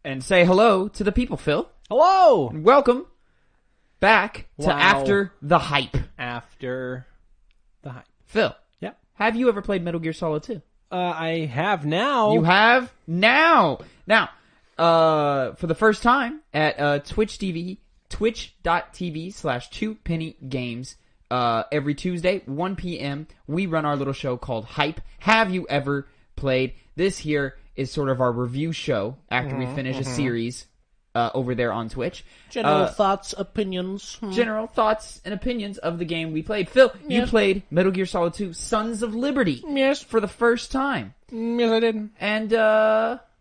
and say hello to the people, Phil. Hello! And welcome back to After the Hype. After the Hype. Phil. Yep. Have you ever played Metal Gear Solid 2? I have now. You have now. Now, for the first time at twitch.tv/2pennygames, every Tuesday, 1 p.m., we run our little show called Hype. Have you ever played? This here is sort of our review show after we finish a series over there on Twitch. General thoughts, opinions. General thoughts and opinions of the game we played. Phil, you played Metal Gear Solid 2 Sons of Liberty. Yes. For the first time. Yes, I did. And,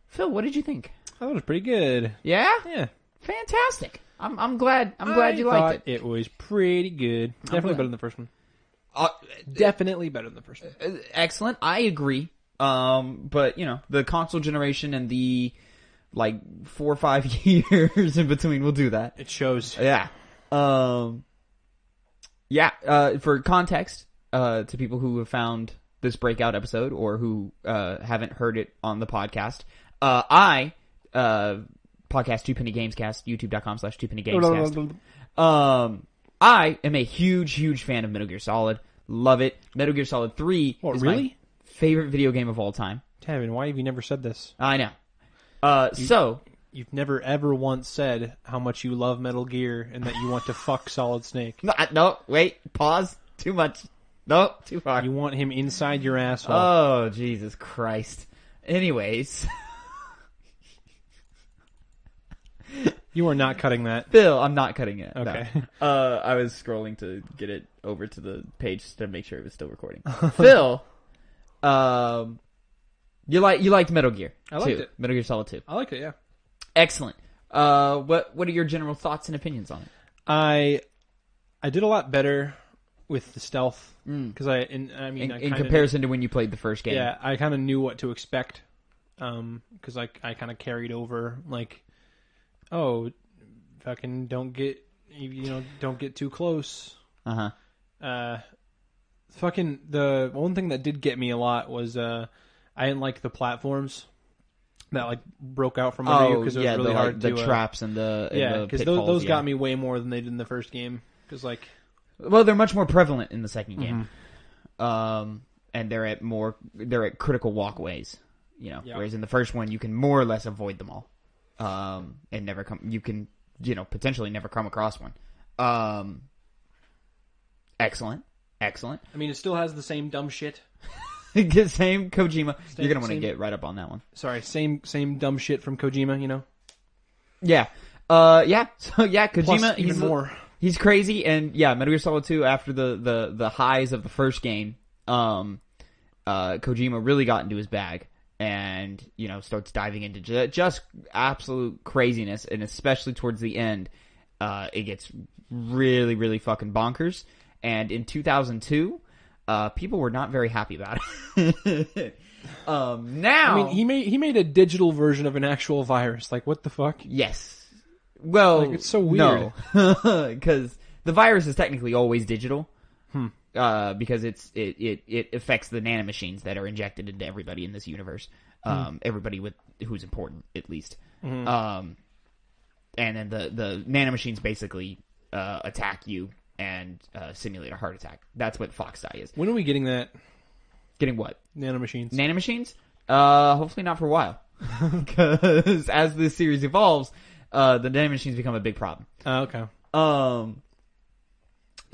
Phil, what did you think? I thought it was pretty good. Yeah? Yeah. Fantastic. I'm glad you liked it. It was pretty good. Definitely better than the first one. Definitely better than the first one. Excellent. I agree. But, you know, the console generation and the, 4 or 5 years in between will do that. It shows. Yeah. For context, to people who have found this breakout episode or who, haven't heard it on the podcast, podcast 2penny Gamescast, youtube.com/2penny Gamescast. I am a huge fan of Metal Gear Solid. Love it. Metal Gear Solid 3 is my favorite video game of all time. Tavin, why have you never said this? I know. You've never ever once said how much you love Metal Gear and that you want to fuck Solid Snake. No, wait, pause. Too much. No, too far. You want him inside your asshole. Oh, Jesus Christ. Anyways. You are not cutting that. Phil, I'm not cutting it. Okay. No. I was scrolling to get it over to the page to make sure it was still recording. Phil, you liked Metal Gear. I liked it. Metal Gear Solid 2. I liked it, yeah. Excellent. What are your general thoughts and opinions on it? I did a lot better with the stealth because in comparison to when you played the first game. Yeah, I kind of knew what to expect because I kind of carried over fucking don't get too close. Fucking the one thing that did get me a lot was I didn't like the platforms that broke out from under you because it was really hard to... the traps and the because those got me way more than they did in the first game. Because well, they're much more prevalent in the second game, and they're at critical walkways. Whereas in the first one you can more or less avoid them all, and you can potentially never come across one. Excellent. I mean, it still has the same dumb shit. Same Kojima. You're going to want to get right up on that one. Sorry, same dumb shit from Kojima, Yeah. Yeah. So, yeah, Kojima, plus he's crazy. And, yeah, Metal Gear Solid 2, after the highs of the first game, Kojima really got into his bag and, starts diving into just absolute craziness. And especially towards the end, it gets really, really fucking bonkers. And in 2002... people were not very happy about it. Now, I mean, he made a digital version of an actual virus. What the fuck? Yes. Well, it's so weird. No, because the virus is technically always digital. Because it affects the nanomachines that are injected into everybody in this universe. Everybody who's important, at least. And then the nanomachines basically attack you and simulate a heart attack. That's what Fox Die is. When are we getting that? Getting what? Nanomachines. Nanomachines? Hopefully not for a while. Because as this series evolves, the nanomachines become a big problem. Okay.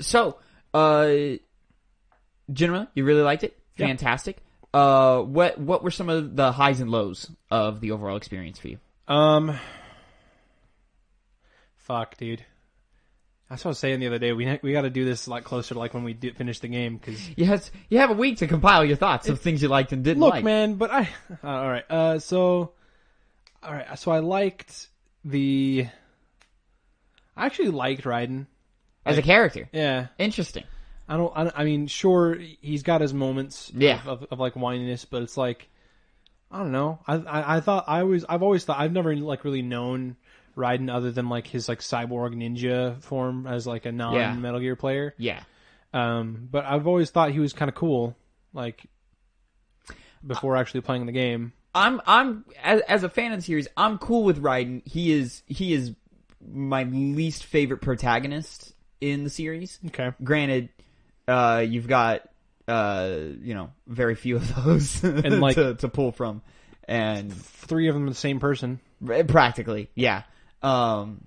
So, generally, you really liked it? Yeah. Fantastic. What were some of the highs and lows of the overall experience for you? Fuck, dude. That's what I was saying the other day. We got to do this a lot closer to when we finish the game because you have a week to compile your thoughts of things you liked and didn't like. Look, man, but all right. So I liked I actually liked Raiden as a character. Yeah, interesting. I mean, sure, he's got his moments. Of whininess, but it's I don't know. I've always thought I've never really known Raiden other than his cyborg ninja form as a non-Metal Gear player. Yeah. But I've always thought he was kind of cool, before actually playing the game. I'm as a fan of the series, I'm cool with Raiden. He is my least favorite protagonist in the series. Okay. Granted, you've got very few of those and like to pull from, and 3 of them are the same person. Practically, yeah. And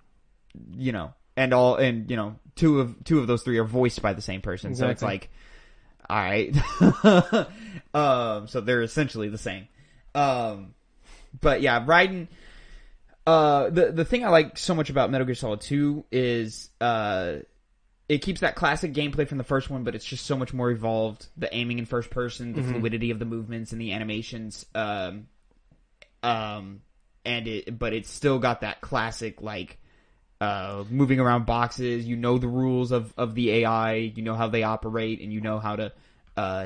2 of those 3 are voiced by the same person. Exactly. So it's like, all right. So they're essentially the same. But yeah, Raiden. The thing I like so much about Metal Gear Solid 2 is it keeps that classic gameplay from the first one, but it's just so much more evolved. The aiming in first person, the fluidity of the movements and the animations. But it's still got that classic moving around boxes. You know the rules of the AI. You know how they operate, and you know how to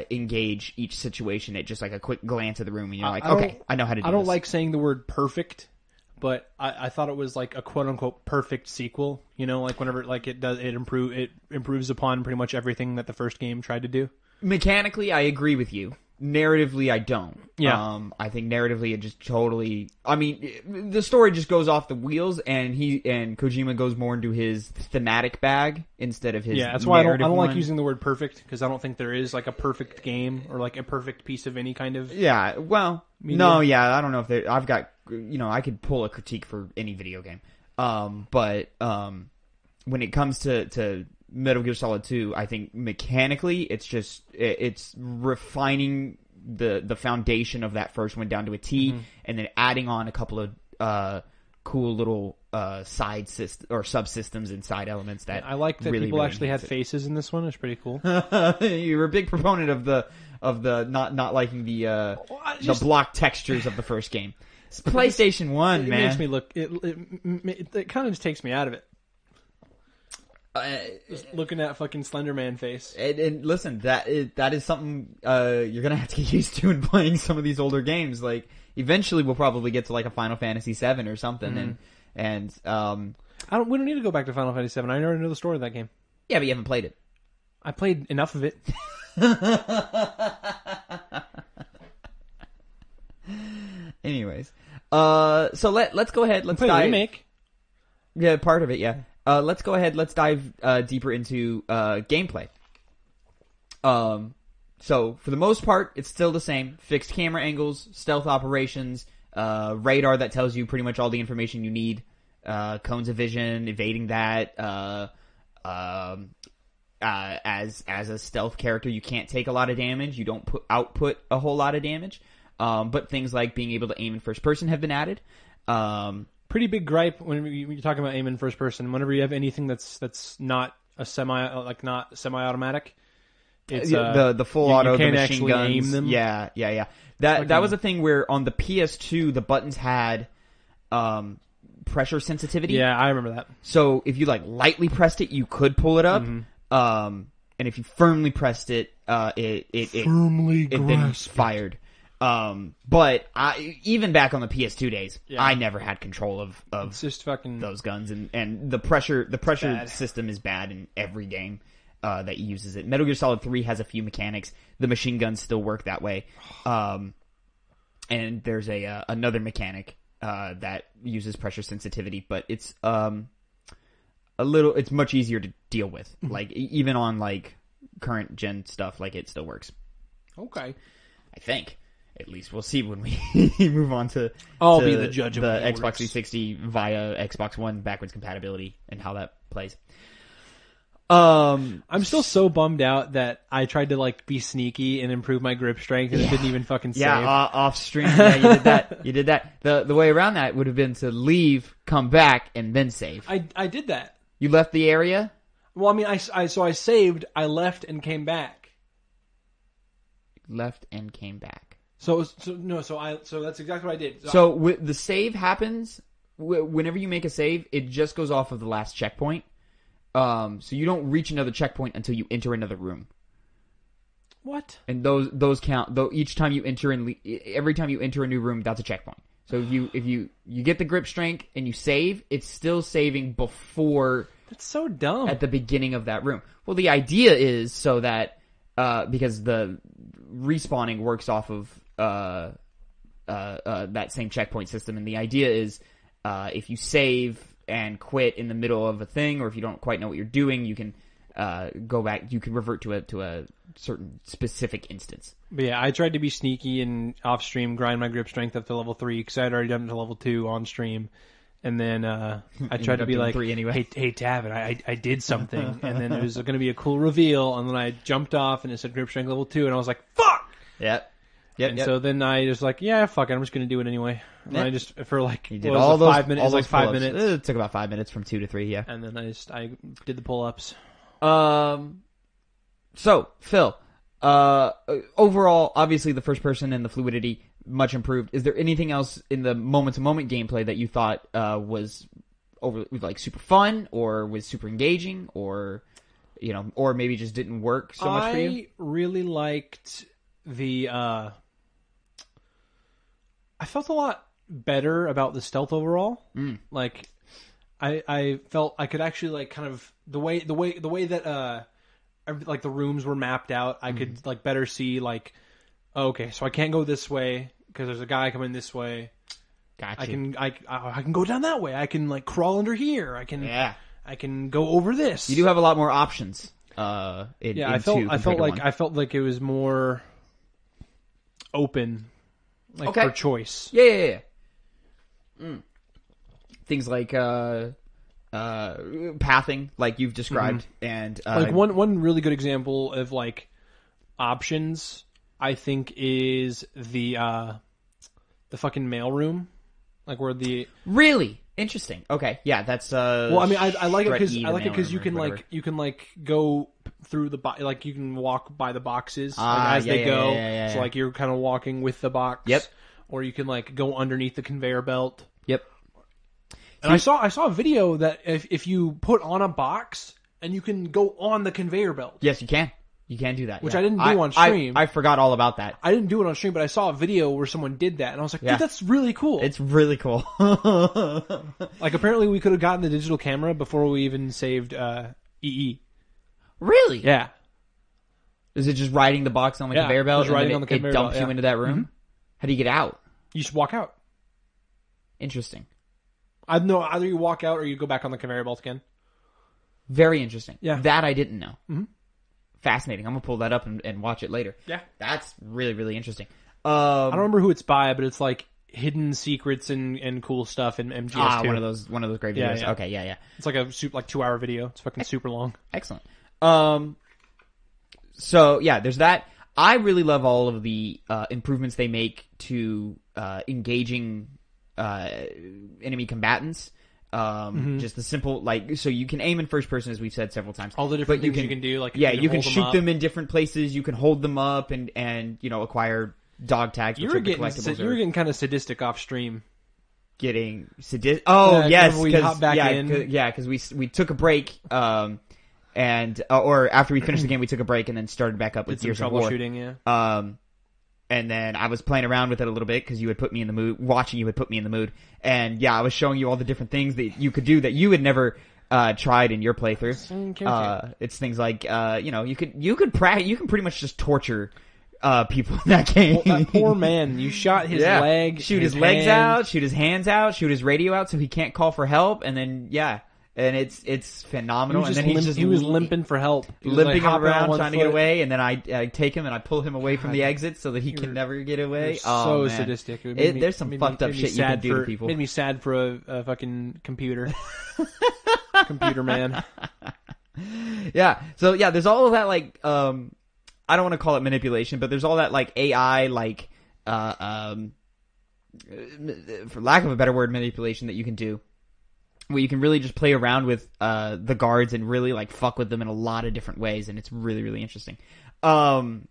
engage each situation at just like a quick glance of the room, and you're like, okay, I know how to do this. I don't like saying the word perfect, but I thought it was like a quote unquote perfect sequel. Like whenever it improves upon pretty much everything that the first game tried to do. Mechanically, I agree with you. Narratively, I don't. Yeah. I think narratively, it just totally. I mean, the story just goes off the wheels, and Kojima goes more into his thematic bag instead of his. Yeah, that's why I don't like using the word perfect, because I don't think there is like a perfect game or like a perfect piece of any kind of. Yeah. Well, media. No. Yeah, I don't know if there. I've got. I could pull a critique for any video game. But when it comes to Metal Gear Solid 2, I think mechanically it's refining the foundation of that first one down to a T, and then adding on a couple of cool little side or subsystems and side elements that I like that really, people really actually had faces in this one. It's pretty cool. You were a big proponent of the not liking the block textures of the first game. It's PlayStation 1, man. It makes me look. It kind of just takes me out of it. Just looking at fucking Slenderman face. And listen, that is something you're gonna have to get used to in playing some of these older games. Like eventually, we'll probably get to like a Final Fantasy VII or something, and we don't need to go back to Final Fantasy VII. I already know the story of that game. Yeah, but you haven't played it. I played enough of it. Anyways, so let's go ahead. Let's dive. Remake. Yeah, part of it. Yeah. Let's go ahead. Let's dive deeper into gameplay. So for the most part, it's still the same: fixed camera angles, stealth operations, radar that tells you pretty much all the information you need, cones of vision, evading that. As a stealth character, you can't take a lot of damage. You don't output a whole lot of damage. But things like being able to aim in first person have been added. Pretty big gripe when you're talking about aim in first person. Whenever you have anything that's not a not semi-automatic, it's the full auto, the machine actually guns. Aim them. Yeah. That was a thing where on the PS2 the buttons had pressure sensitivity. Yeah, I remember that. So if you lightly pressed it, you could pull it up. And if you firmly pressed it, it then fired. But even back on the PS2 days, I never had control of it's just fucking those guns, and the pressure system is bad in every game that uses it. Metal Gear Solid 3 has a few mechanics. The machine guns still work that way, and there's another mechanic that uses pressure sensitivity, but it's it's much easier to deal with. Like even on current gen stuff, it still works. Okay, I think. At least we'll see when we move on to. I'll be the judge of the Xbox 360 via Xbox One backwards compatibility and how that plays. I'm still so bummed out that I tried to be sneaky and improve my grip strength and it didn't even fucking save. Yeah, off stream. Yeah, you did that. You did that. The way around that would have been to leave, come back, and then save. I did that. You left the area? Well, I mean, I saved, I left and came back. Left and came back. So that's exactly what I did. So the save happens whenever you make a save. It just goes off of the last checkpoint. So you don't reach another checkpoint until you enter another room. What? And those count. Though each time you enter every time you enter a new room, that's a checkpoint. So if you get the grip strength and you save, it's still saving before. That's so dumb. At the beginning of that room. Well, the idea is so that because the respawning works off of that same checkpoint system, and the idea is if you save and quit in the middle of a thing, or if you don't quite know what you're doing, you can go back. You can revert to a certain specific instance. But yeah, I tried to be sneaky and off stream grind my grip strength up to level 3 because I had already done it to level 2 on stream. And then I tried to be like, anyway. hey, Tavin, I did something. And then it was going to be a cool reveal. And then I jumped off and it said grip strength level 2. And I was like, fuck! Yep. So then I was like, yeah, fuck it. I'm just going to do it anyway. And I just, for like, you did all those 5 minutes. It was like 5 minutes. It took about 5 minutes from 2 to 3, yeah. And then I did the pull-ups. So, Phil, overall, obviously the first person and the fluidity, much improved. Is there anything else in the moment-to-moment gameplay that you thought was super fun, or was super engaging, or or maybe just didn't work so much for you? I really liked the. I felt a lot better about the stealth overall. Like, I felt I could actually like kind of the way that like the rooms were mapped out. I could like better see like. Okay, so I can't go this way because there's a guy coming this way. Gotcha. I can go down that way. I can like crawl under here. I can go over this. You do have a lot more options. I felt like it was more open, like for choice. Yeah. Things like pathing, like you've described, and like one really good example of like options. I think is the fucking mailroom, like where the really interesting. Okay, yeah, that's well, I mean, I like it because you can like go through the like you can walk by the boxes as they go. Yeah. So like you're kind of walking with the box. Yep. Or you can like go underneath the conveyor belt. Yep. And I saw a video that if you put on a box and you can go on the conveyor belt. Yes, you can. You can do that. Which I didn't do on stream. I forgot all about that. I didn't do it on stream, but I saw a video where someone did that, and I was like, dude, that's really cool. It's really cool. Like, apparently we could have gotten the digital camera before we even saved EE. Really? Yeah. Is it just riding the box on the conveyor belt? Just riding on the conveyor belt. It dumps you into that room? Mm-hmm. How do you get out? You just walk out. Interesting. I know either you walk out or you go back on the conveyor belt again. Very interesting. Yeah. That I didn't know. Mm-hmm. Fascinating. I'm going to pull that up and watch it later. Yeah. That's really, really interesting. I don't remember who it's by, but it's like hidden secrets and cool stuff in MGS2. One of those great videos. Yeah. Okay, yeah. It's like a 2-hour video. It's fucking super long. Excellent. So yeah, there's that. I really love all of the improvements they make to engaging enemy combatants. Just the simple, like, so you can aim in first person, as we've said several times. All the different things you can do, like, you can shoot them in different places. You can hold them up and acquire dog tags. You were getting kind of sadistic off stream. Getting sadistic. Oh, yes, we hopped back in. Because we took a break. Or after we finished the game, we took a break and then started back up with Gears of War. Troubleshooting, yeah. And then I was playing around with it a little bit because you had put me in the mood. Watching you had put me in the mood, and yeah, I was showing you all the different things that you could do that you had never tried in your playthrough. It's things like you can pretty much just torture people in that game. Well, that poor man, you shot his leg, shoot his legs out, shoot his hands out, shoot his radio out so he can't call for help, and then and it's phenomenal. And then he was limping for help. Limping around trying to get away, and then I take him and I pull him away from the exit so that he can never get away. So sadistic. There's some fucked up shit you can do to people. Made me sad for a fucking computer. Computer man. Yeah. So yeah, there's all of that like I don't want to call it manipulation, but there's all that like AI like for lack of a better word, manipulation that you can do. Where you can really just play around with the guards and really like fuck with them in a lot of different ways, and it's really, really interesting. That's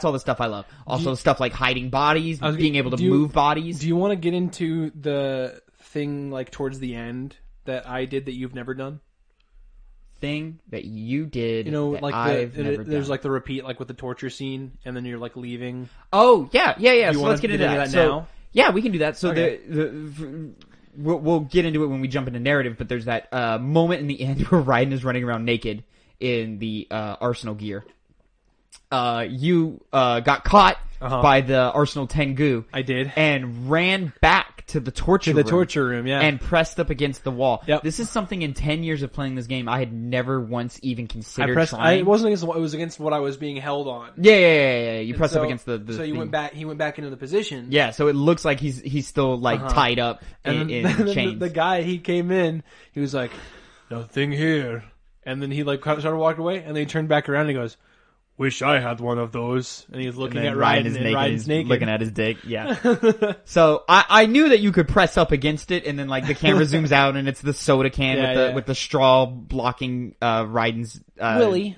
all the stuff I love. Also, stuff like hiding bodies, being able to move bodies. Do you want to get into the thing like towards the end that I did that you've never done? Thing that you did, like I've never done. There's like the repeat, like with the torture scene, and then you're like leaving. Oh yeah. So let's get into that now. Yeah, we can do that. So okay. We'll get into it when we jump into narrative, but there's that moment in the end where Raiden is running around naked in the Arsenal gear. you got caught by the Arsenal Tengu. I did. And ran back to the torture room. Yeah. And pressed up against the wall. Yep. This is something in 10 years of playing this game I had never once even considered trying. It wasn't against the wall, it was against what I was being held on. Yeah. You pressed up against the So he went back into the position. Yeah, so it looks like he's still like tied up in chains. The guy, he came in, he was like, nothing here. And then he like started walking away, and then he turned back around and he goes, wish I had one of those. And he's looking at Raiden, and Raiden's naked. Looking at his dick, yeah. So I knew that you could press up against it, and then like the camera zooms out, and it's the soda can with the straw blocking Raiden's Willy.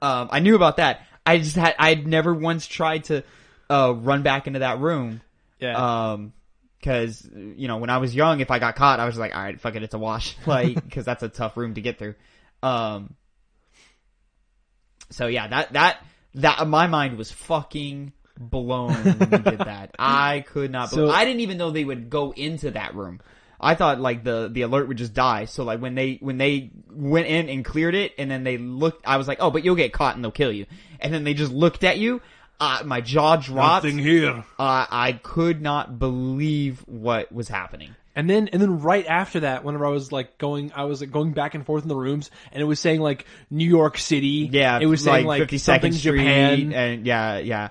I knew about that. I'd never once tried to run back into that room. Yeah. Because when I was young, if I got caught, I was like, all right, fuck it, it's a wash, like because that's a tough room to get through. So yeah, that my mind was fucking blown when we did that. I could not believe. I didn't even know they would go into that room. I thought like the alert would just die. So like when they went in and cleared it, and then they looked, I was like, oh, but you'll get caught and they'll kill you. And then they just looked at you. My jaw dropped. Nothing here. I could not believe what was happening. And then right after that, whenever I was going back and forth in the rooms, and it was saying like New York City. Yeah, it was saying like 52nd something Street, Japan, and yeah.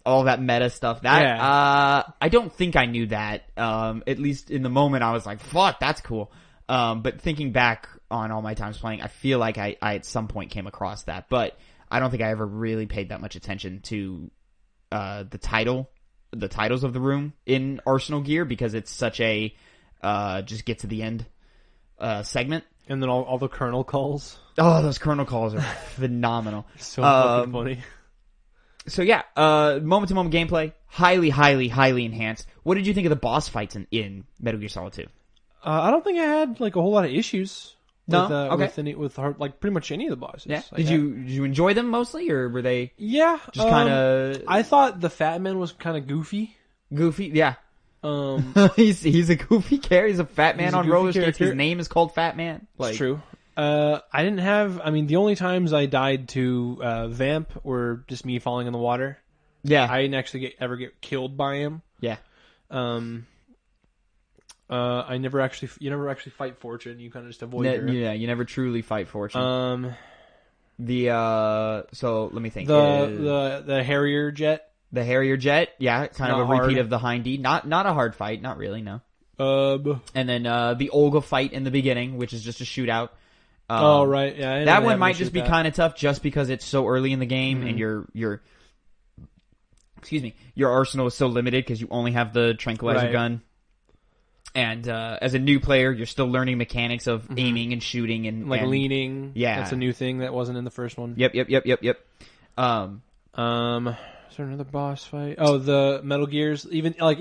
All that meta stuff. I don't think I knew that. At least in the moment, I was like, "Fuck, that's cool." But thinking back on all my times playing, I feel like I at some point came across that, but I don't think I ever really paid that much attention to the titles of the room in Arsenal Gear, because it's such a just get to the end segment. And then all the Colonel calls. Oh, those Colonel calls are phenomenal. So fucking funny. So yeah, moment-to-moment gameplay, highly enhanced. What did you think of the boss fights in Metal Gear Solid 2? I don't think I had like a whole lot of issues. With pretty much any of the bosses. Yeah. Did you enjoy them mostly, or were they? Yeah. Just kind of. I thought the Fat Man was kind of goofy. Goofy, yeah. He's a goofy character. He's a fat man on roller skates. His name is called Fat Man. It's true. I didn't have. I mean, the only times I died to Vamp were just me falling in the water. Yeah. I didn't actually ever get killed by him. Yeah. You never actually fight Fortune. You kind of just avoid her. Yeah, you never truly fight Fortune. So let me think. The Harrier jet. The Harrier jet, yeah, kind of a repeat of the Hind D. Not a hard fight, not really, no. And then the Olga fight in the beginning, which is just a shootout. Right, yeah. That one might just be kind of tough, just because it's so early in the game, and your arsenal is so limited because you only have the tranquilizer gun. And as a new player, you're still learning mechanics of aiming and shooting and leaning. Yeah, that's a new thing that wasn't in the first one. Yep. Is there another boss fight? Oh, the Metal Gears, even all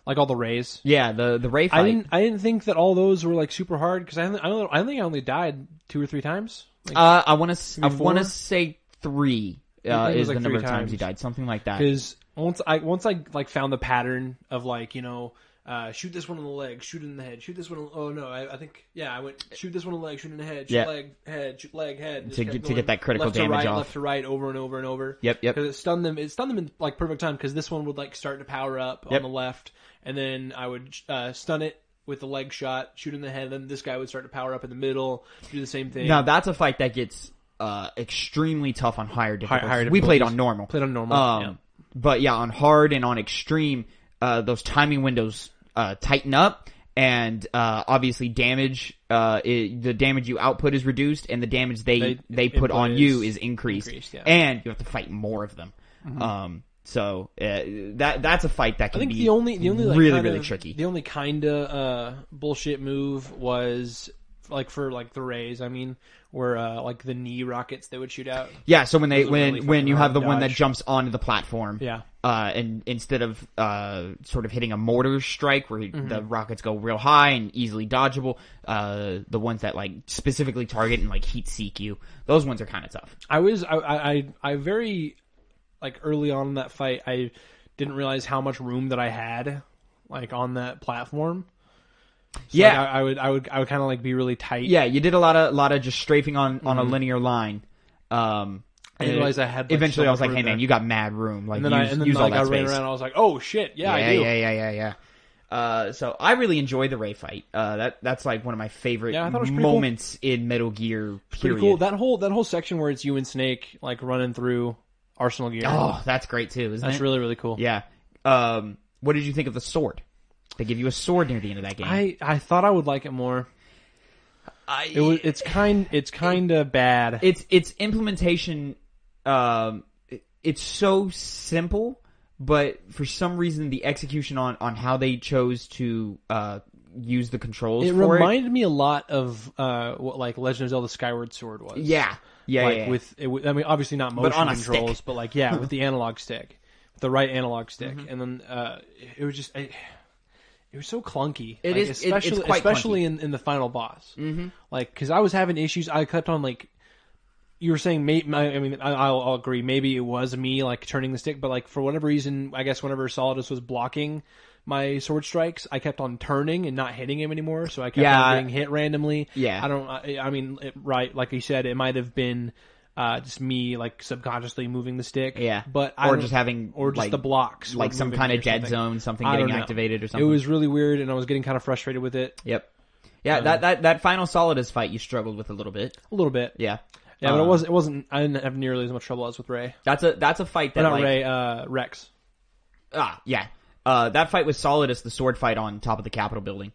the Rays. Yeah, the Ray fight. I didn't think that all those were like super hard, because I think I only died 2 or 3 times. I want to say 3 is the number of times you died, something like that. Because once I like found the pattern of shoot this one in the leg, shoot it in the head, shoot this one. I went shoot this one in the leg, shoot in the head, shoot leg, head, shoot leg, head. To get that critical left damage to right, off. Left to right, over and over and over. Yep. Because it stunned them in like perfect time, because this one would like start to power up on the left, and then I would stun it with the leg shot, shoot in the head, then this guy would start to power up in the middle, do the same thing. Now that's a fight that gets extremely tough on higher difficulties. We played on normal. But yeah, on hard and on extreme, those timing windows tighten up, and obviously damage the damage you output is reduced, and the damage they put on you is increased. And you have to fight more of them. So that's a fight that can be the only really tricky. The only kind of bullshit move was like for like the Rays, where like the knee rockets they would shoot out. Yeah, so when you have the one that jumps onto the platform, and instead of sort of hitting a mortar strike where the rockets go real high and easily dodgeable, the ones that like specifically target and like heat seek you, those ones are kind of tough. I very like early on in that fight, I didn't realize how much room that I had like on that platform. So I would kind of like be really tight. Yeah, you did a lot of just strafing on a linear line. I didn't realize I had. Like, eventually, so I was like, much "Hey room man, there. you got mad room. Like, and then use all that I space." ran around. And I was like, "Oh shit, yeah, I do." Yeah. So I really enjoy the Ray fight. That's like one of my favorite moments in Metal Gear. Period. Pretty cool. That whole section where it's you and Snake like running through Arsenal Gear. Oh, that's great too, isn't it? That's really, really cool. Yeah. What did you think of the sword? They give you a sword near the end of that game. I thought I would like it more. It's kind of bad. Its implementation. It's so simple, but for some reason the execution on how they chose to use the controls. It reminded me a lot of what like Legend of Zelda Skyward Sword was. Yeah. With I mean, obviously not motion controls, but like with the analog stick, the right analog stick, and then it was just. It was so clunky. Especially in the final boss. Mm-hmm. Like, because I was having issues. I kept on like, you were saying. I'll agree. Maybe it was me like turning the stick, but like for whatever reason, I guess whenever Solidus was blocking my sword strikes, I kept on turning and not hitting him anymore. So I kept on getting hit randomly. Yeah. Right, like you said, it might have been. Just me like subconsciously moving the stick, but just the blocks, like some kind of dead zone, something getting activated or something. It was really weird, and I was getting kind of frustrated with it. Yep. Yeah, that final Solidus fight you struggled with a little bit. Yeah. Yeah, but it wasn't. I didn't have nearly as much trouble as with Ray. That's a fight that Ray, Rex. Yeah. That fight with Solidus, the sword fight on top of the Capitol building,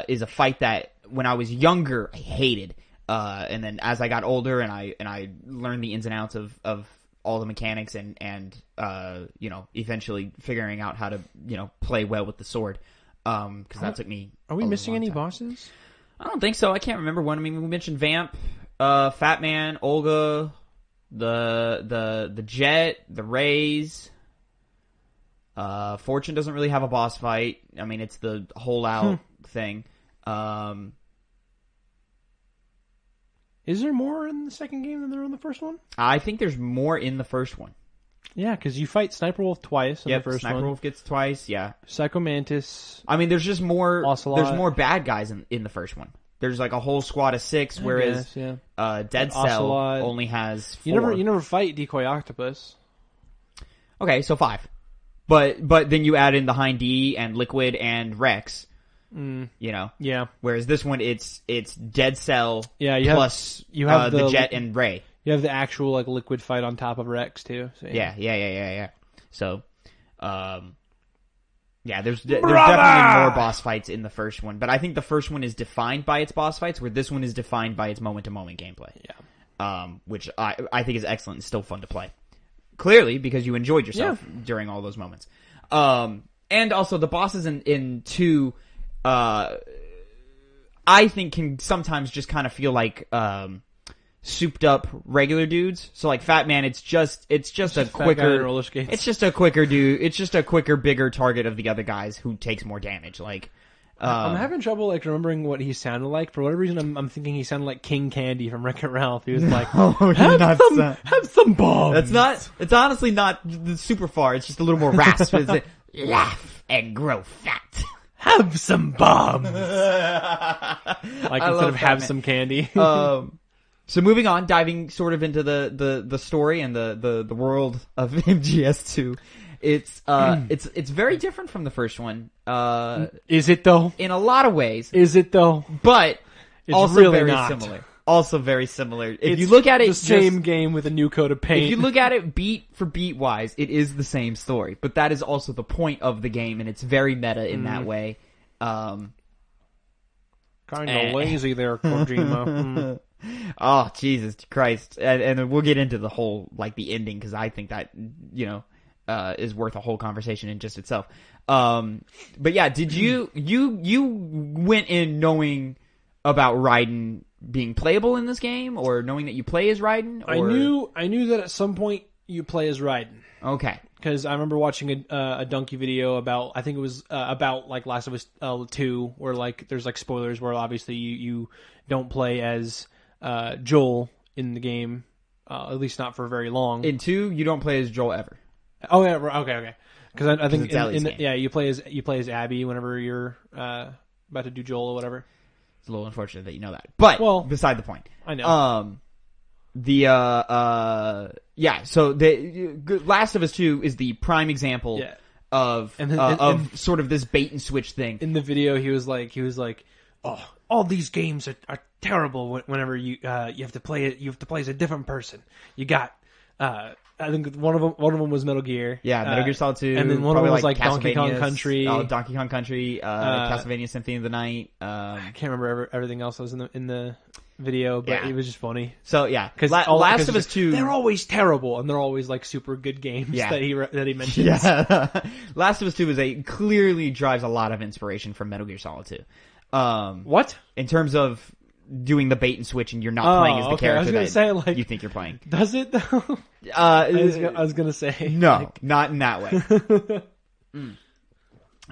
is a fight that when I was younger I hated. And then as I got older and I learned the ins and outs of all the mechanics and eventually figuring out how to, play well with the sword. Cause that took me. Are we missing any bosses? I don't think so. I can't remember one. I mean, we mentioned Vamp, Fat Man, Olga, the Jet, the Rays. Fortune doesn't really have a boss fight. I mean, it's the whole out thing. Is there more in the second game than there in the first one? I think there's more in the first one. Yeah, because you fight Sniper Wolf twice in the first one. Sniper Wolf gets twice, yeah. Psycho Mantis. I mean, there's just more. Ocelot. There's more bad guys in the first one. There's like a whole squad of 6, whereas Dead Cell Ocelot. only has 4. You never fight Decoy Octopus. Okay, so 5. But then you add in the Hind D and Liquid and Rex. Yeah. Whereas this one, it's Dead Cell plus you have the Jet and Ray. You have the actual like Liquid fight on top of Rex too. So, yeah. So, there's definitely more boss fights in the first one, but I think the first one is defined by its boss fights, where this one is defined by its moment-to-moment gameplay. Yeah. Which I think is excellent and still fun to play. Clearly, because you enjoyed yourself during all those moments. And also the bosses in 2. I think can sometimes just kind of feel like souped up regular dudes. So like Fat Man, it's just a quicker roller skates. It's just a quicker dude. It's just a quicker, bigger target of the other guys who takes more damage. Like I'm having trouble like remembering what he sounded like. For whatever reason, I'm thinking he sounded like King Candy from Wreck-It Ralph. He was like, have some bombs. It's honestly not super far. It's just a little more rasp. It's like, laugh and grow fat. Have some bombs. Like instead of have some candy. So moving on, diving sort of into the story and the world of MGS2. It's very different from the first one. Is it though? In a lot of ways. Is it though? But it's also really very not. similar. Also very similar. If you look at it, the same game with a new coat of paint. If you look at it beat for beat wise, it is the same story. But that is also the point of the game, and it's very meta in that way. Kind of lazy there, Kojima. Oh, Jesus Christ. And we'll get into the whole, like, the ending, because I think that, is worth a whole conversation in just itself. But yeah, did you went in knowing about Raiden being playable in this game, or knowing that you play as Raiden? Or... I knew that at some point you play as Raiden. Okay. Because I remember watching a donkey video about, I think it was about like Last of Us 2, where like there's like spoilers where obviously you don't play as Joel in the game, at least not for very long. In 2, you don't play as Joel ever. Oh yeah, okay. Because I think you play as Abby whenever you're about to do Joel or whatever. It's a little unfortunate that you know that, but beside the point. I know. So the Last of Us 2 is the prime example of sort of this bait and switch thing. In the video, he was like, "Oh, all these games are terrible. Whenever you have to play it, you have to play as a different person. You got." I think one of them was Metal Gear. Yeah, Metal Gear Solid 2. And then one of them was like Donkey Kong Country. Oh, Donkey Kong Country, Castlevania Symphony of the Night. I can't remember everything else that was in the video, but it was just funny. So yeah, because Last of Us 2, they're always terrible, and they're always like super good games that he mentions. Yeah, Last of Us 2 clearly drives a lot of inspiration from Metal Gear Solid 2. What in terms of doing the bait and switch, and you're not playing as the character I was gonna say, like, you think you're playing. Does it though? I was gonna say no, not in that way.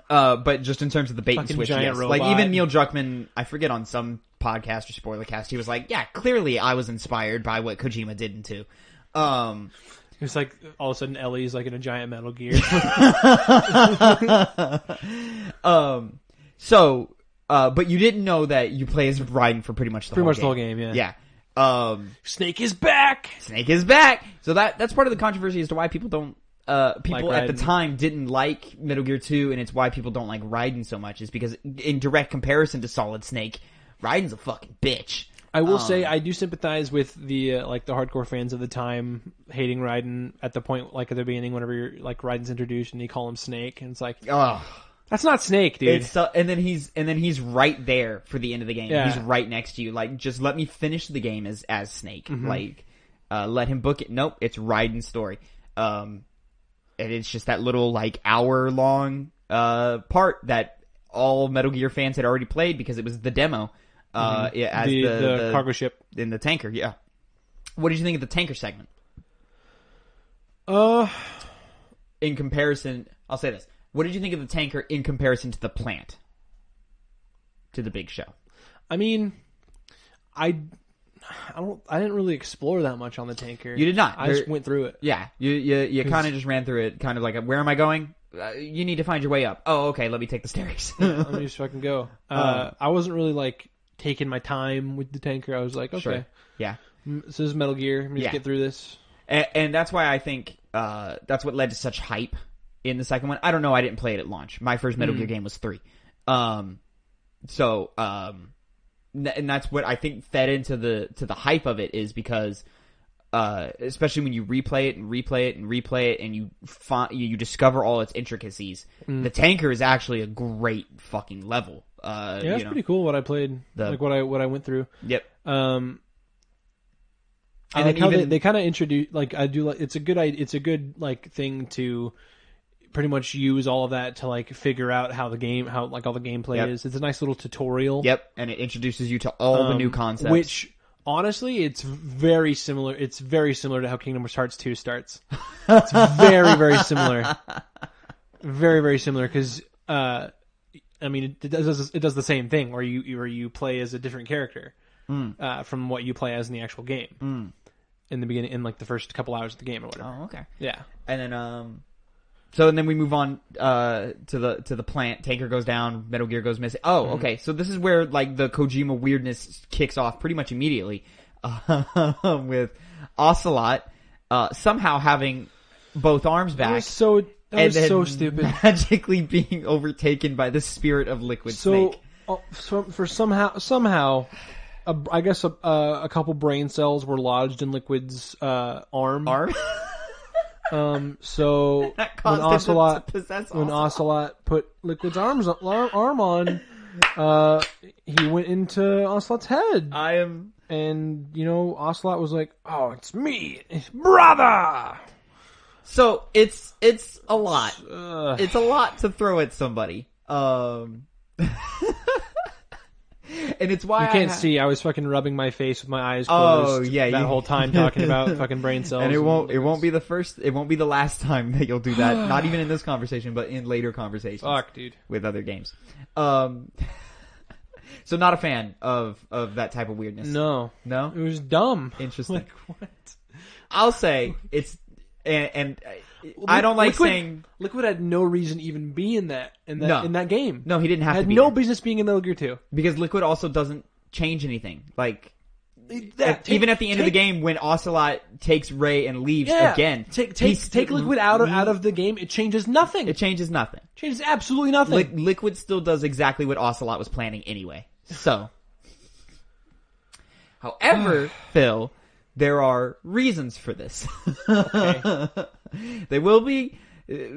But just in terms of the bait and switch, yes. Like even Neil Druckmann, I forget on some podcast or spoiler cast, he was like, "Yeah, clearly I was inspired by what Kojima did in 2." It's like all of a sudden Ellie's like in a giant Metal Gear. But you didn't know that you play as Raiden for pretty much the whole game. Yeah. Snake is back. So that's part of the controversy as to why people don't. People at the time didn't like Metal Gear 2, and it's why people don't like Raiden so much. Is because in direct comparison to Solid Snake, Raiden's a fucking bitch. I will say I do sympathize with the the hardcore fans of the time hating Raiden at the point like at the beginning whenever you're like Raiden's introduced and you call him Snake and it's like that's not Snake, dude. And then he's right there for the end of the game. Yeah. He's right next to you. Like, just let me finish the game as Snake. Mm-hmm. Like, let him book it. Nope, it's Raiden's story. And it's just that little like hour long part that all Metal Gear fans had already played because it was the demo. As the cargo ship in the tanker. Yeah. What did you think of the tanker segment? In comparison, I'll say this. What did you think of the tanker in comparison to the plant? To the big show? I mean, I didn't really explore that much on the tanker. You did not. I just went through it. Yeah. You kind of just ran through it, kind of like, where am I going? You need to find your way up. Oh, okay, let me take the stairs. Let me just fucking go. I wasn't really like taking my time with the tanker. I was like, okay. Sure. Yeah. This is Metal Gear. Let me just get through this. And that's why I think that's what led to such hype in the second one. I don't know. I didn't play it at launch. My first Metal Gear game was 3. And that's what I think fed into the hype of it is because, especially when you replay it and you discover all its intricacies. The tanker is actually a great fucking level. It's pretty cool what I played, like what I went through. Yep. I like how they kind of introduce, like, I do like, it's a good like thing to pretty much use all of that to like figure out how all the gameplay is. It's a nice little tutorial. Yep. And it introduces you to all the new concepts. Which honestly, it's very similar. It's very similar to how Kingdom Hearts 2 starts. It's very, very similar. Very, very similar because, I mean, it does the same thing where you play as a different character from what you play as in the actual game in the beginning, in like the first couple hours of the game or whatever. Oh, okay. Yeah, and then and then we move on to the plant. Tanker goes down. Metal Gear goes missing. Oh, okay. So this is where like the Kojima weirdness kicks off pretty much immediately with Ocelot somehow having both arms back. That was so stupid. Magically being overtaken by the spirit of Liquid Snake. So for somehow, I guess a couple brain cells were lodged in Liquid's arm. So when Ocelot put Liquid's arm on, he went into Ocelot's head. And Ocelot was like, "Oh, it's me, brother." So it's a lot. It's a lot to throw at somebody. And it's why you can't see. I was fucking rubbing my face with my eyes closed. Oh yeah, that whole time talking about fucking brain cells. And it won't be the first. It won't be the last time that you'll do that. Not even in this conversation, but in later conversations. Fuck, dude. With other games. So not a fan of that type of weirdness. No, it was dumb. Interesting. Like what? I'll say it's. And I don't like saying Liquid had no reason to even be in that game. No, he didn't have to be. Had no business being in Metal Gear 2 because Liquid also doesn't change anything. Like even at the end of the game when Ocelot takes Ray and leaves again. Take Liquid out of the game. It changes nothing. It changes nothing. Changes absolutely nothing. Liquid still does exactly what Ocelot was planning anyway. So, however, Phil, there are reasons for this. Okay. They will be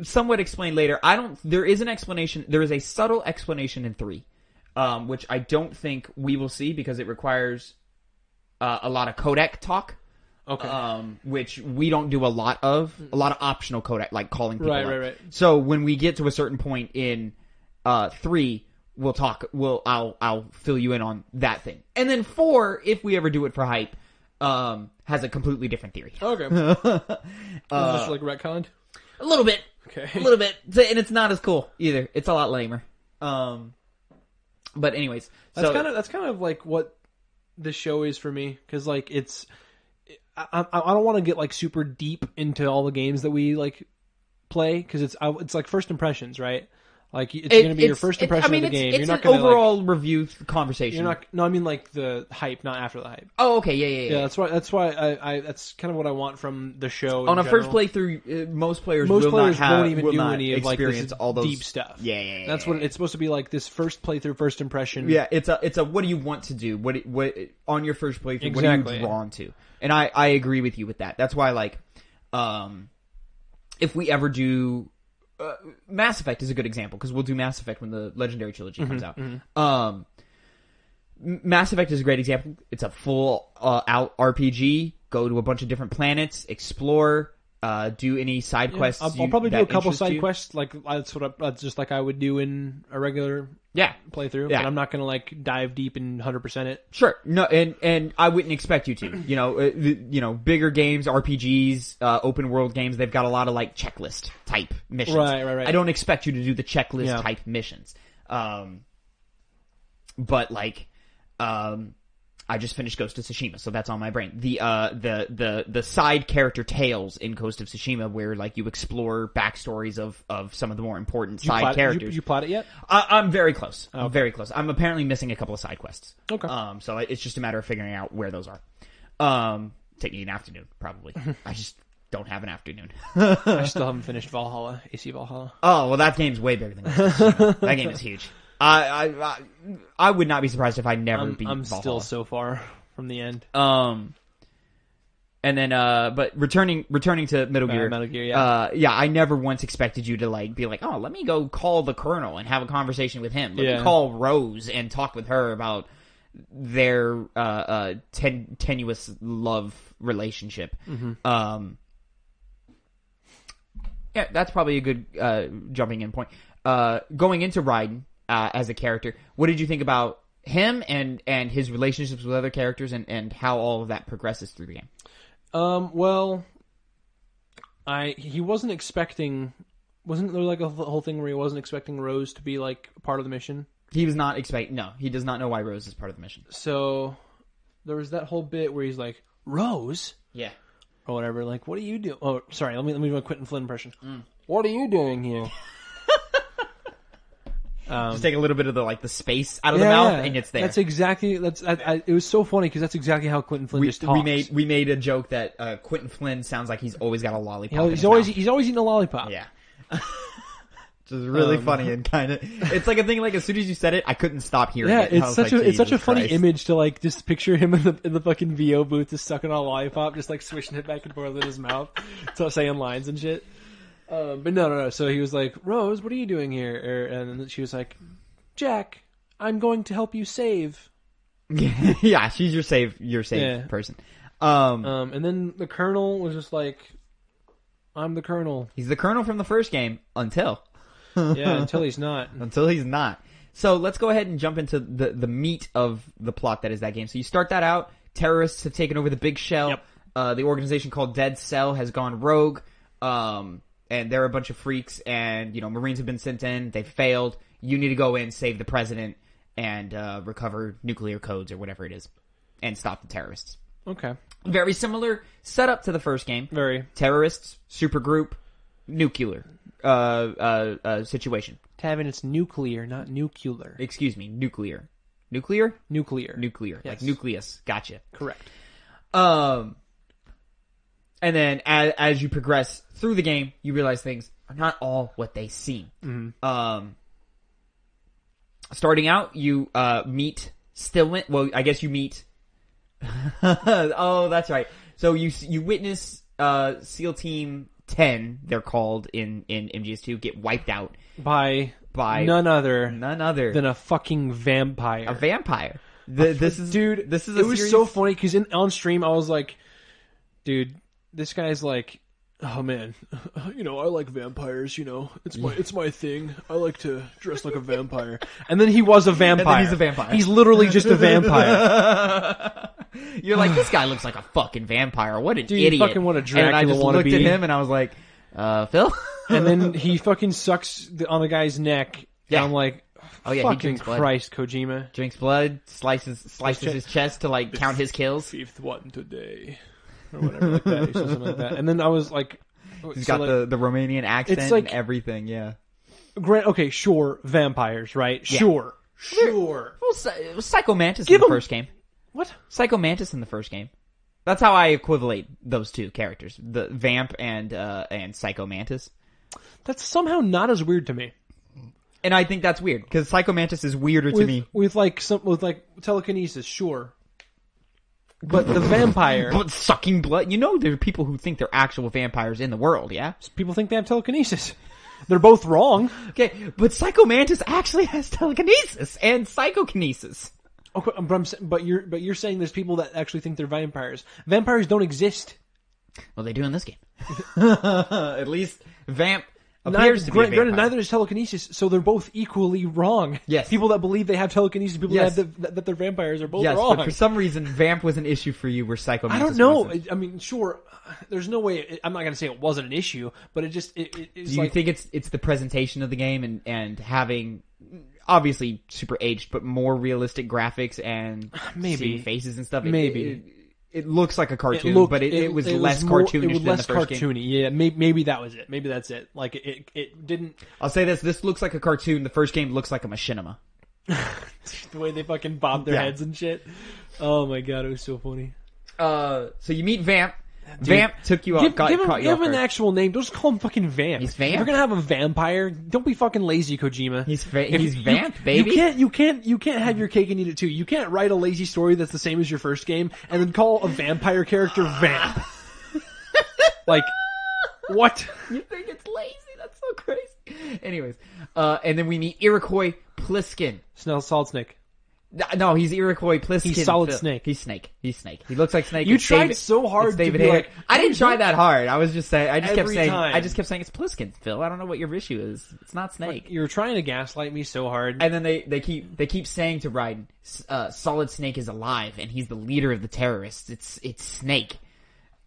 somewhat explained later. There is an explanation. There is a subtle explanation in 3, which I don't think we will see because it requires a lot of codec talk. Okay. Which we don't do a lot of optional codec, like calling people up. Right. So when we get to a certain point in 3, we'll talk. I'll fill you in on that thing. And then 4, if we ever do it for hype, has a completely different theory. Okay. Just like retconned? A little bit. Okay. A little bit. And it's not as cool either. It's a lot lamer. But anyways. That's kind of like what the show is for me. Because like I don't want to get like super deep into all the games that we like play. Because it's like first impressions, right? Like it's going to be your first impression of the game. It's an overall review conversation. You're not. No, I mean like the hype, not after the hype. Oh, okay, yeah. That's why that's kind of what I want from the show. On a first playthrough, most players won't even do any of like this all those deep stuff. Yeah. That's what it's supposed to be like. This first playthrough, first impression. Yeah, it's a what do you want to do? What on your first playthrough? Exactly. What are you drawn to? And I agree with you with that. That's why like, if we ever do. Mass Effect is a good example because we'll do Mass Effect when the Legendary Trilogy comes out. Mm-hmm. Mass Effect is a great example. It's a full out RPG. Go to a bunch of different planets, explore, do any side quests. I'll probably do a couple side quests. Like that's just like I would do in a regular playthrough. Yeah. But I'm not gonna like dive deep and 100% it. Sure, no, and I wouldn't expect you to. You know, bigger games, RPGs, open world games. They've got a lot of like checklist type missions. Right. I don't expect you to do the checklist type missions. But like, I just finished Ghost of Tsushima, so that's on my brain. The side character tales in Ghost of Tsushima, where like you explore backstories of some of the more important side characters. Did you plot it yet? I'm very close. I'm very close. I'm apparently missing a couple of side quests. Okay. So it's just a matter of figuring out where those are. Take me an afternoon, probably. I just don't have an afternoon. I still haven't finished Valhalla, AC Valhalla. Oh well, that game's way bigger than Ghost of Tsushima. That game is huge. I would not be surprised if I never beat Valhalla. I'm still so far from the end. And then, but returning to Metal Gear. Metal Gear, yeah. I never once expected you to like be like, oh, let me go call the Colonel and have a conversation with him. Let me call Rose and talk with her about their tenuous love relationship. Mm-hmm. Yeah, that's probably a good jumping in point. Going into Raiden. As a character, what did you think about him and his relationships with other characters and how all of that progresses through the game? Well, he wasn't expecting. Wasn't there like a whole thing where he wasn't expecting Rose to be like part of the mission? He was not expecting. No, he does not know why Rose is part of the mission. So there was that whole bit where he's like, Rose, or whatever. Like, what are you doing? Oh, sorry. Let me do a Quentin Flynn impression. What are you doing here? Just take a little bit of the space out of the mouth, and it's there. That's exactly. It was so funny because that's exactly how Quentin Flynn just talks. We made a joke that Quentin Flynn sounds like he's always got a lollipop. He's always eating a lollipop. Yeah, which is really funny and kind of. It's like a thing. Like as soon as you said it, I couldn't stop hearing it. Yeah, it's such a funny image to like just picture him in the fucking VO booth, just sucking on a lollipop, just like swishing it back and forth in his mouth, saying lines and shit. But no. So he was like, Rose, what are you doing here? And then she was like, Jack, I'm going to help you save. Yeah, she's your save person. And then the Colonel was just like, I'm the Colonel. He's the Colonel from the first game until he's not. Until he's not. So let's go ahead and jump into the meat of the plot that is that game. So you start that out. Terrorists have taken over the big shell. Yep. The organization called Dead Cell has gone rogue. And they're a bunch of freaks, and Marines have been sent in. They've failed. You need to go in, save the president, and recover nuclear codes or whatever it is, and stop the terrorists. Okay. Very similar setup to the first game. Very. Terrorists, supergroup, nuclear situation. Tavin, it's nuclear, not nuclear. Excuse me, nuclear. Nuclear? Nuclear. Nuclear. Yes. Like nucleus. Gotcha. Correct. And then as you progress through the game, you realize things are not all what they seem. Mm-hmm. Starting out, you meet Stillman. Well, I guess you meet. Oh, that's right. So you witness SEAL Team 10. They're called in MGS2 get wiped out by none other than a fucking vampire. A vampire. This is it was series... so funny because on stream I was like, dude, this guy's like, oh man, I like vampires. It's my thing. I like to dress like a vampire. And then he was a vampire. And then he's a vampire. He's literally just a vampire. You're like, this guy looks like a fucking vampire. What an dude, idiot! You fucking want a Dracula and I just wannabe. looked at him and I was like, Phil. And then he fucking sucks on a guy's neck. Yeah. And I'm like, oh yeah, fucking Christ, Kojima. Drinks blood, slices his chest to like count his kills. Fifth one today. Or whatever like that. He said something like that. And then I was like, he's got the Romanian accent and everything, yeah. Okay, sure, vampires, right? Yeah. Sure. Well, it was Psycho Mantis in the first game. What? Psycho Mantis in the first game. That's how I equivalate those two characters, the Vamp and Psycho Mantis. That's somehow not as weird to me. And I think that's weird because Psycho Mantis is weirder to me. With telekinesis, sure. But the vampire... But sucking blood... there are people who think they're actual vampires in the world, yeah? People think they have telekinesis. They're both wrong. Okay, but Psycho Mantis actually has telekinesis and psychokinesis. Okay, but you're saying there's people that actually think they're vampires. Vampires don't exist. Well, they do in this game. At least Vamp appears to be a vampire. Granted, neither is telekinesis, so they're both equally wrong. Yes. People that believe they have telekinesis, people that have that they're vampires are both wrong. But for some reason, Vamp was an issue for you where Psycho Mantis I don't know. wasn't. I mean, sure, there's no way... I'm not going to say it wasn't an issue, but it's Do you think it's the presentation of the game and having... Obviously super aged, but more realistic graphics and maybe faces and stuff. It looks like a cartoon, but it was less cartoonish than the first game. Yeah, maybe that was it. Maybe that's it. Like it didn't. I'll say this: this looks like a cartoon. The first game looks like a machinima. The way they fucking bob their heads and shit. Oh my god, it was so funny. So you meet Vamp. Dude, Vamp took you off. Give him an actual name. Don't just call him fucking Vamp. He's Vamp. If you're gonna have a vampire, don't be fucking lazy, Kojima. He's Vamp, baby. You can't have your cake and eat it too. You can't write a lazy story that's the same as your first game and then call a vampire character Vamp. Like, what? You think it's lazy? That's so crazy. Anyways, and then we meet Iroquois Pliskin. Solid Snake. No, he's Iroquois Pliskin. He's Solid Snake. He's Snake. He looks like Snake. You tried so hard to be like... I didn't try that hard. I was just saying... I just kept saying it's Pliskin, Phil. I don't know what your issue is. It's not Snake. You were trying to gaslight me so hard. And then they keep saying to Raiden, Solid Snake is alive and he's the leader of the terrorists. It's Snake.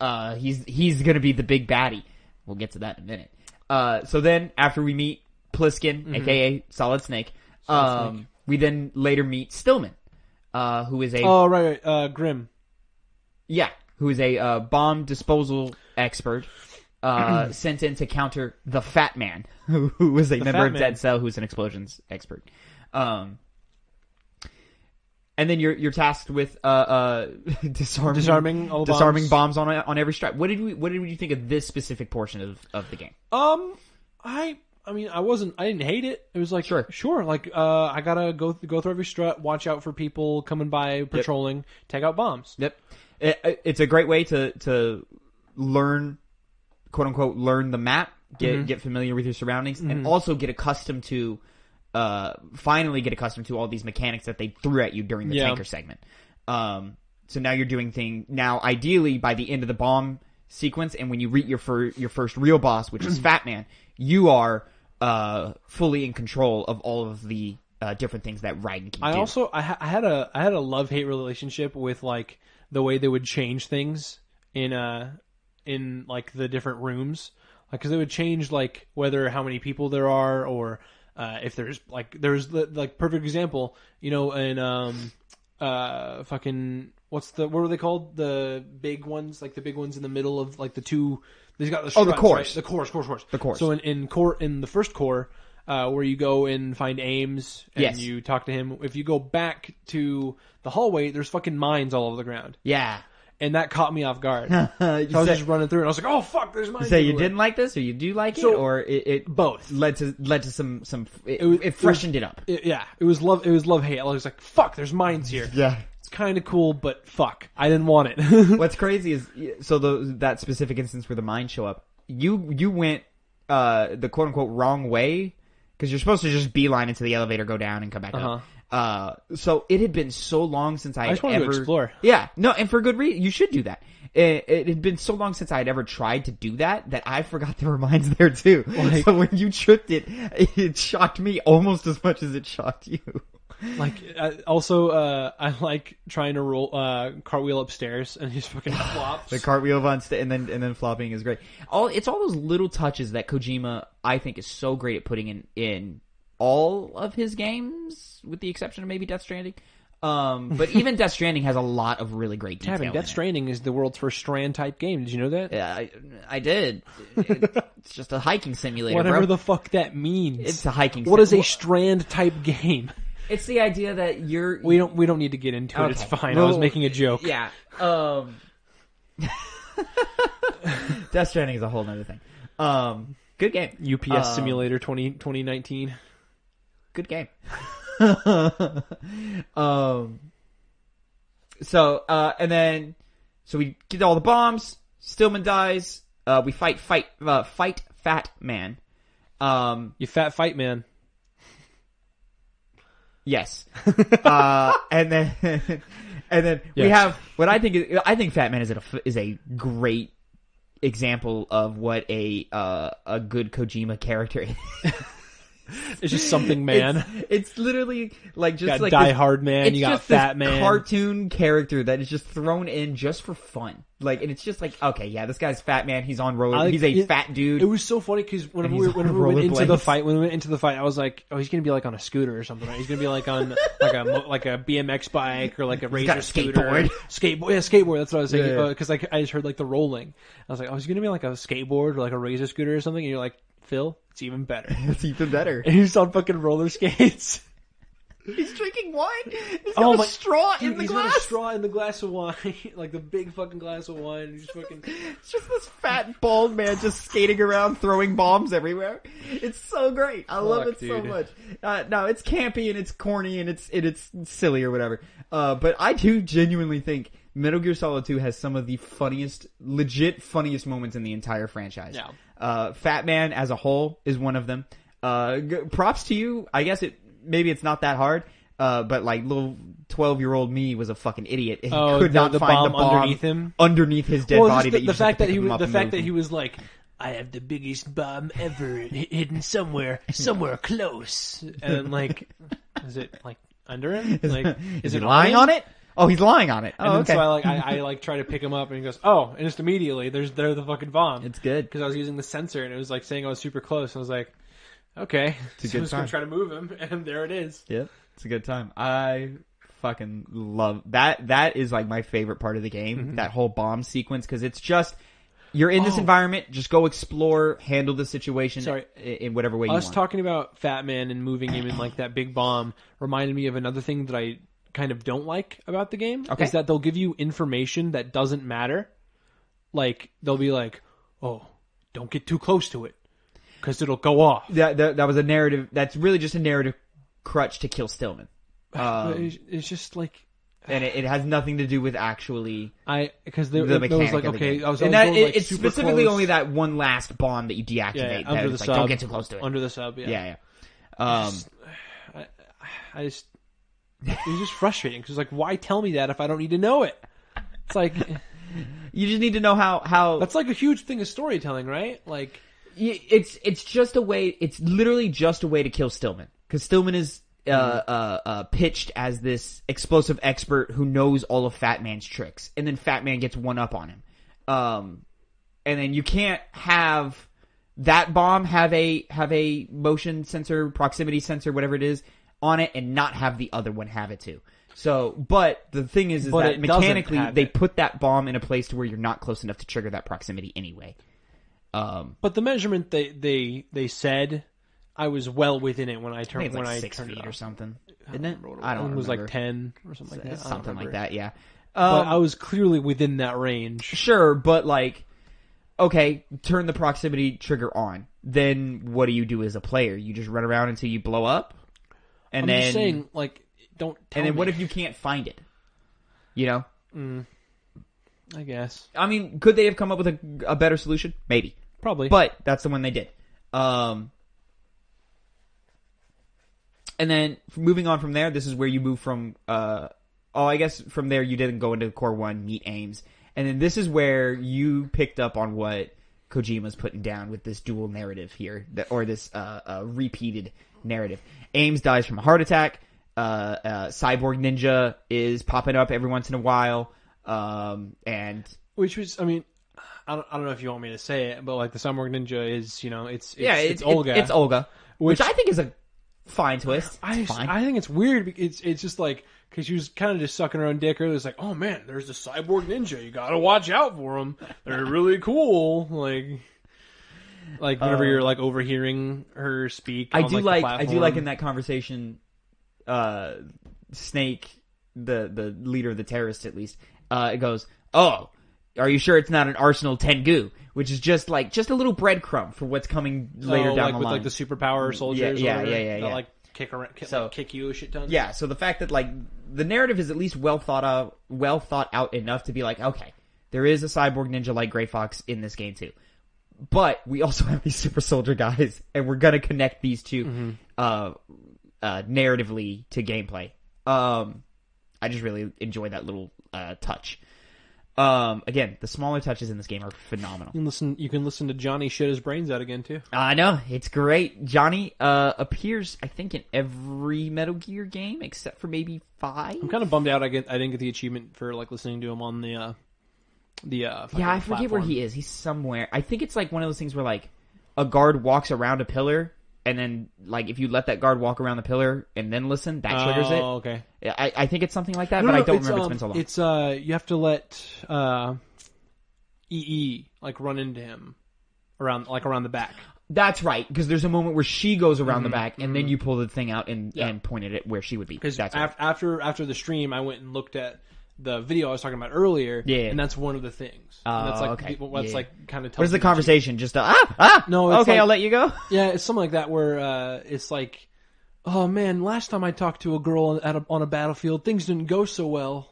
He's gonna be the big baddie. We'll get to that in a minute. So then after we meet Pliskin, aka Solid Snake, we then later meet Stillman, who is a... Oh, right. Grim. Yeah, who is a bomb disposal expert sent in to counter the Fat Man, who is a member of Dead Cell, who's an explosions expert. And then you're tasked with disarming bombs on every strike. What did you think of this specific portion of the game? I mean, I didn't hate it. It was like, sure. Like, I gotta go through every strut, watch out for people coming by, patrolling, take out bombs. Yep. It's a great way to learn, quote unquote, learn the map, get familiar with your surroundings, and also get accustomed to, finally get accustomed to all these mechanics that they threw at you during the tanker segment. So now you're doing now ideally by the end of the bomb sequence, and when you reach your first real boss, which is Fat Man, you are fully in control of all of the different things that Raiden can do. I had a love-hate relationship with like the way they would change things in like the different rooms, like because they would change like how many people there are, or if there's perfect example, in fucking what were they called, the big ones, like the big ones in the middle of like the two. They've got the struts, the cores. Right? The cores. The cores. So in the first core, where you go and find Ames and you talk to him. If you go back to the hallway, there's fucking mines all over the ground. Yeah. And that caught me off guard. So I was just running through, and I was like, "Oh fuck, there's mines." You say you didn't like this, or you do like it, or it both led to some. It freshened it up. It was love. It was love hate. I was like, "Fuck, there's mines here." Yeah, it's kind of cool, but fuck, I didn't want it. What's crazy is that specific instance where the mines show up. You went the quote unquote wrong way because you're supposed to just beeline into the elevator, go down, and come back up. So it had been so long since I just wanted to explore. Yeah, no, and for good reason. You should do that. It had been so long since I had ever tried to do that I forgot there were mines there too. So when you tripped it shocked me almost as much as it shocked you. Like, I like trying to roll cartwheel upstairs and he just fucking flops. The cartwheel and then flopping is great. It's all those little touches that Kojima I think is so great at putting in all of his games, with the exception of maybe Death Stranding. But even Death Stranding has a lot of really great detail. Tavin, Death Stranding is the world's first Strand-type game. Did you know that? Yeah, I did. It's just a hiking simulator, Whatever the fuck that means. It's a hiking What is a Strand-type game? It's the idea that We don't need to get into it. It's fine. I was making a joke. Yeah. Death Stranding is a whole nother thing. Good game. UPS Simulator 2019. Good game. So we get all the bombs. Stillman dies. We fight Fat Man. You fat fight man. Yes. And then we have what I think Fat Man is a great example of what a good Kojima character is. It's just something man. It's literally like just got like Die Hard Man. You got Fat Man. Cartoon character that is just thrown in just for fun. Like, and it's just like, okay, yeah, this guy's Fat Man. He's on roller. He's a fat dude. It was so funny because when we went into the fight, I was like, oh, he's gonna be like on a scooter or something. Right? He's gonna be like on like a BMX bike or like a razor scooter, skateboard. That's what I was saying because I just heard like the rolling. I was like, oh, he's gonna be like a skateboard or like a razor scooter or something. And you're like, Phil, it's even better. It's even better. And he's on fucking roller skates. He's drinking wine. He's got a straw in the glass. He's got a straw in the glass of wine, like the big fucking glass of wine. He's fucking. It's just this fat bald man just skating around, throwing bombs everywhere. It's so great. I love it so much. No, it's campy and it's corny and it's silly or whatever. But I do genuinely think Metal Gear Solid 2 has some of the legit funniest moments in the entire franchise. Yeah. Fat Man as a whole is one of them. Props to you. I guess maybe it's not that hard. But like little 12-year-old me was a fucking idiot. He could not find the bomb underneath his dead body. The fact that he was like, I have the biggest bomb ever hidden somewhere close. And like, is it like under him? Like, is he lying on it? Oh, he's lying on it. And then so I try to pick him up and he goes, oh, and just immediately there the fucking bomb. It's good. Because I was using the sensor and it was like saying I was super close. I was like, okay. It's a good time. I was going to try to move him and there it is. Yep. It's a good time. I fucking love that. That is like my favorite part of the game. Mm-hmm. That whole bomb sequence. Cause it's just, you're in this environment, just go explore, handle the situation in whatever way you want. Us talking about Fat Man and moving him in like that big bomb reminded me of another thing that I kind of don't like about the game. Okay. Is that they'll give you information that doesn't matter. Like, they'll be like, oh, don't get too close to it because it'll go off. That was a narrative. That's really just a narrative crutch to kill Stillman. It's just like... And it has nothing to do with actually because the mechanic was like, okay, it's specifically close. Only that one last bomb that you deactivate. Under the sub, like, don't get too close to it. Under the sub, yeah. It was just frustrating because like, why tell me that if I don't need to know it? It's like you just need to know how. That's like a huge thing of storytelling, right? Like it's just a way. It's literally just a way to kill Stillman because Stillman is pitched as this explosive expert who knows all of Fat Man's tricks, and then Fat Man gets one up on him. And then you can't have that bomb have a motion sensor, proximity sensor, whatever it is, on it, and not have the other one have it too. So, but the thing is that mechanically they put that bomb in a place to where you're not close enough to trigger that proximity anyway. But the measurement they said I was well within it when I I turned think it's when like I 6 turned feet it or off. something. I Isn't it? I don't. It was remember. like 10 or something like that. Something like that. Yeah. But I was clearly within that range. Sure, but like, okay, turn the proximity trigger on. Then what do you do as a player? You just run around until you blow up, and I'm just saying, like, don't. Tell and then me. what if you can't find it? You know. I guess. I mean, could they have come up with a better solution? Maybe. Probably. But that's the one they did. And then moving on from there, this is where you move from. I guess from there you didn't go into Core 1, meet Ames, and then this is where you picked up on what Kojima's putting down with this dual narrative here, or this repeated narrative. Ames dies from a heart attack. Cyborg Ninja is popping up every once in a while, and which was, I mean, I don't know if you want me to say it, but like the Cyborg Ninja is, it's Olga. It's Olga, which I think is a fine twist. I think it's weird. It's just like, because she was kind of just sucking her own dick earlier. It's like, oh man, there's the Cyborg Ninja. You gotta watch out for them. They're really cool. Like whenever you're like overhearing her speak. I do like in that conversation, Snake, the leader of the terrorists at least, it goes, "Oh, are you sure it's not an Arsenal Tengu?" Which is just a little breadcrumb for what's coming later down the line. With like the superpower soldiers. Yeah. That, like kick around, kick you a shit ton. Yeah. So the fact that like the narrative is at least well thought out enough to be like, okay, there is a cyborg ninja like Gray Fox in this game too, but we also have these super soldier guys, and we're gonna connect these two narratively to gameplay. I just really enjoy that little touch. Again, the smaller touches in this game are phenomenal. You can listen to Johnny shit his brains out again too. I know, it's great. Johnny appears, I think, in every Metal Gear game except for maybe 5. I'm kind of bummed out. I didn't get the achievement for like listening to him on the I forget platform. where he is. He's somewhere. I think it's like one of those things where like a guard walks around a pillar, and then like if you let that guard walk around the pillar and then listen, that triggers it. Oh, okay. I think it's something like that, but I don't remember. It's been so long. It's you have to let EE like run into him around the back. That's right, because there's a moment where she goes around the back, and then you pull the thing out and point it at where she would be. Because after the stream, I went and looked at the video I was talking about earlier, and that's one of the things. And that's like okay. What's like kind of. What is the conversation? Just no. It's okay, like, I'll let you go. Yeah, it's something like that where it's like, oh man, last time I talked to a girl on a battlefield, things didn't go so well.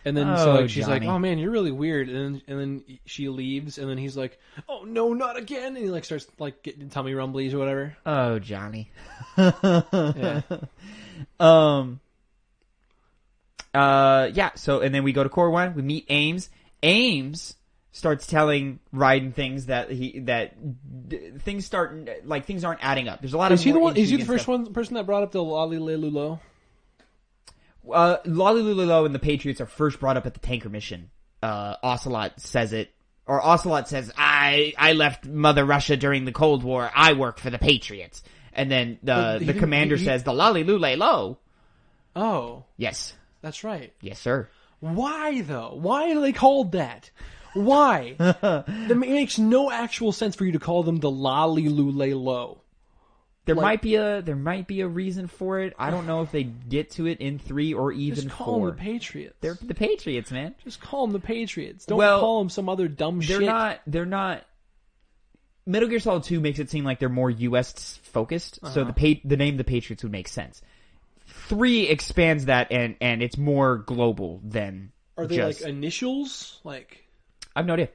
And then she's like, "Oh man, you're really weird." And then she leaves, and then he's like, "Oh no, not again!" And he like starts like getting tummy rumblies or whatever. Oh, Johnny. Yeah. Yeah. So and then we go to Core 1. We meet Ames. Ames starts telling Raiden things that things aren't adding up. There's a lot of. Is he the one? Is he the first person that brought up the Lolly Lulo? Lolly Lululo and the Patriots are first brought up at the tanker mission. Ocelot says it, or Ocelot says, I left Mother Russia during the Cold War. I work for the Patriots. And then the commander says, the Lolly Lulelo. Oh. Yes. That's right. Yes, sir. Why, though? Why are they called that? Why? That makes no actual sense for you to call them the Lolly Lulelo. There might be a reason for it. I don't know if they get to it in 3 or even 4. Just call them the Patriots. They're the Patriots, man. Just call them the Patriots. Don't call them some other dumb shit. They're not. Metal Gear Solid 2 makes it seem like they're more U.S. focused, so the name the Patriots would make sense. 3 expands that, and it's more global than. Are they like initials? Like, I have no idea.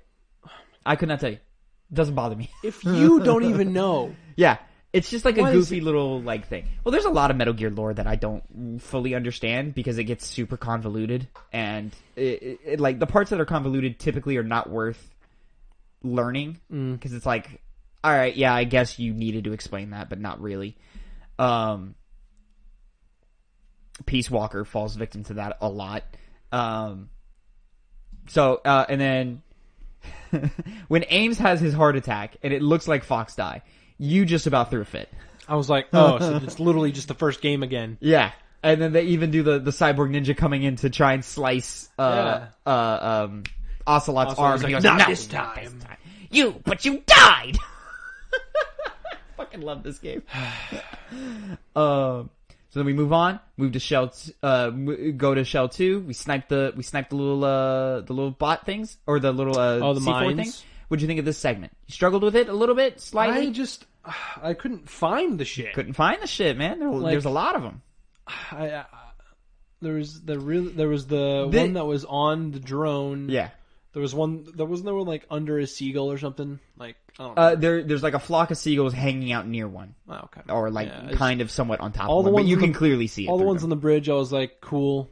I could not tell you. It doesn't bother me. If you don't even know. Yeah. It's just like a goofy little like thing. Well, there's a lot of Metal Gear lore that I don't fully understand because it gets super convoluted, and it like the parts that are convoluted typically are not worth learning because it's like, all right, yeah, I guess you needed to explain that, but not really. Peace Walker falls victim to that a lot. And then when Ames has his heart attack and it looks like Fox died. You just about threw a fit. I was like, oh, so it's literally just the first game again. Yeah. And then they even do the cyborg ninja coming in to try and slice Ocelot's arm. Like, and he goes, not no, this time. But you died! fucking love this game. So then we move to Shell. Go to Shell 2. We snipe the little bot things or the little the C4 mines things. What'd you think of this segment? You struggled with it a little bit, slightly. I couldn't find the shit. Couldn't find the shit, man. There's a lot of them. There was the one that was on the drone. Yeah. There was one. There wasn't there one like under a seagull or something. Like I don't know. There's like a flock of seagulls hanging out near one. Oh, okay. Or kind of somewhat on top all of the one, ones but you can clearly see it. All the ones on the bridge, I was like, cool,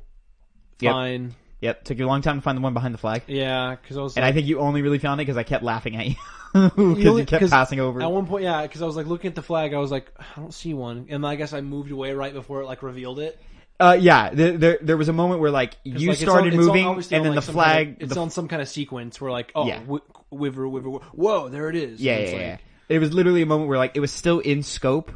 fine. Yep. Took you a long time to find the one behind the flag. Yeah, because I was. And I think you only really found it because I kept laughing at you because you kept passing over. At one point, yeah, because I was like looking at the flag, I was like, I don't see one, and I guess I moved away right before it like revealed it. Yeah, there was a moment where like you started moving, and then the flag. It's on some kind of sequence where like, wiver, whoa, there it is. Yeah. It was literally a moment where like it was still in scope,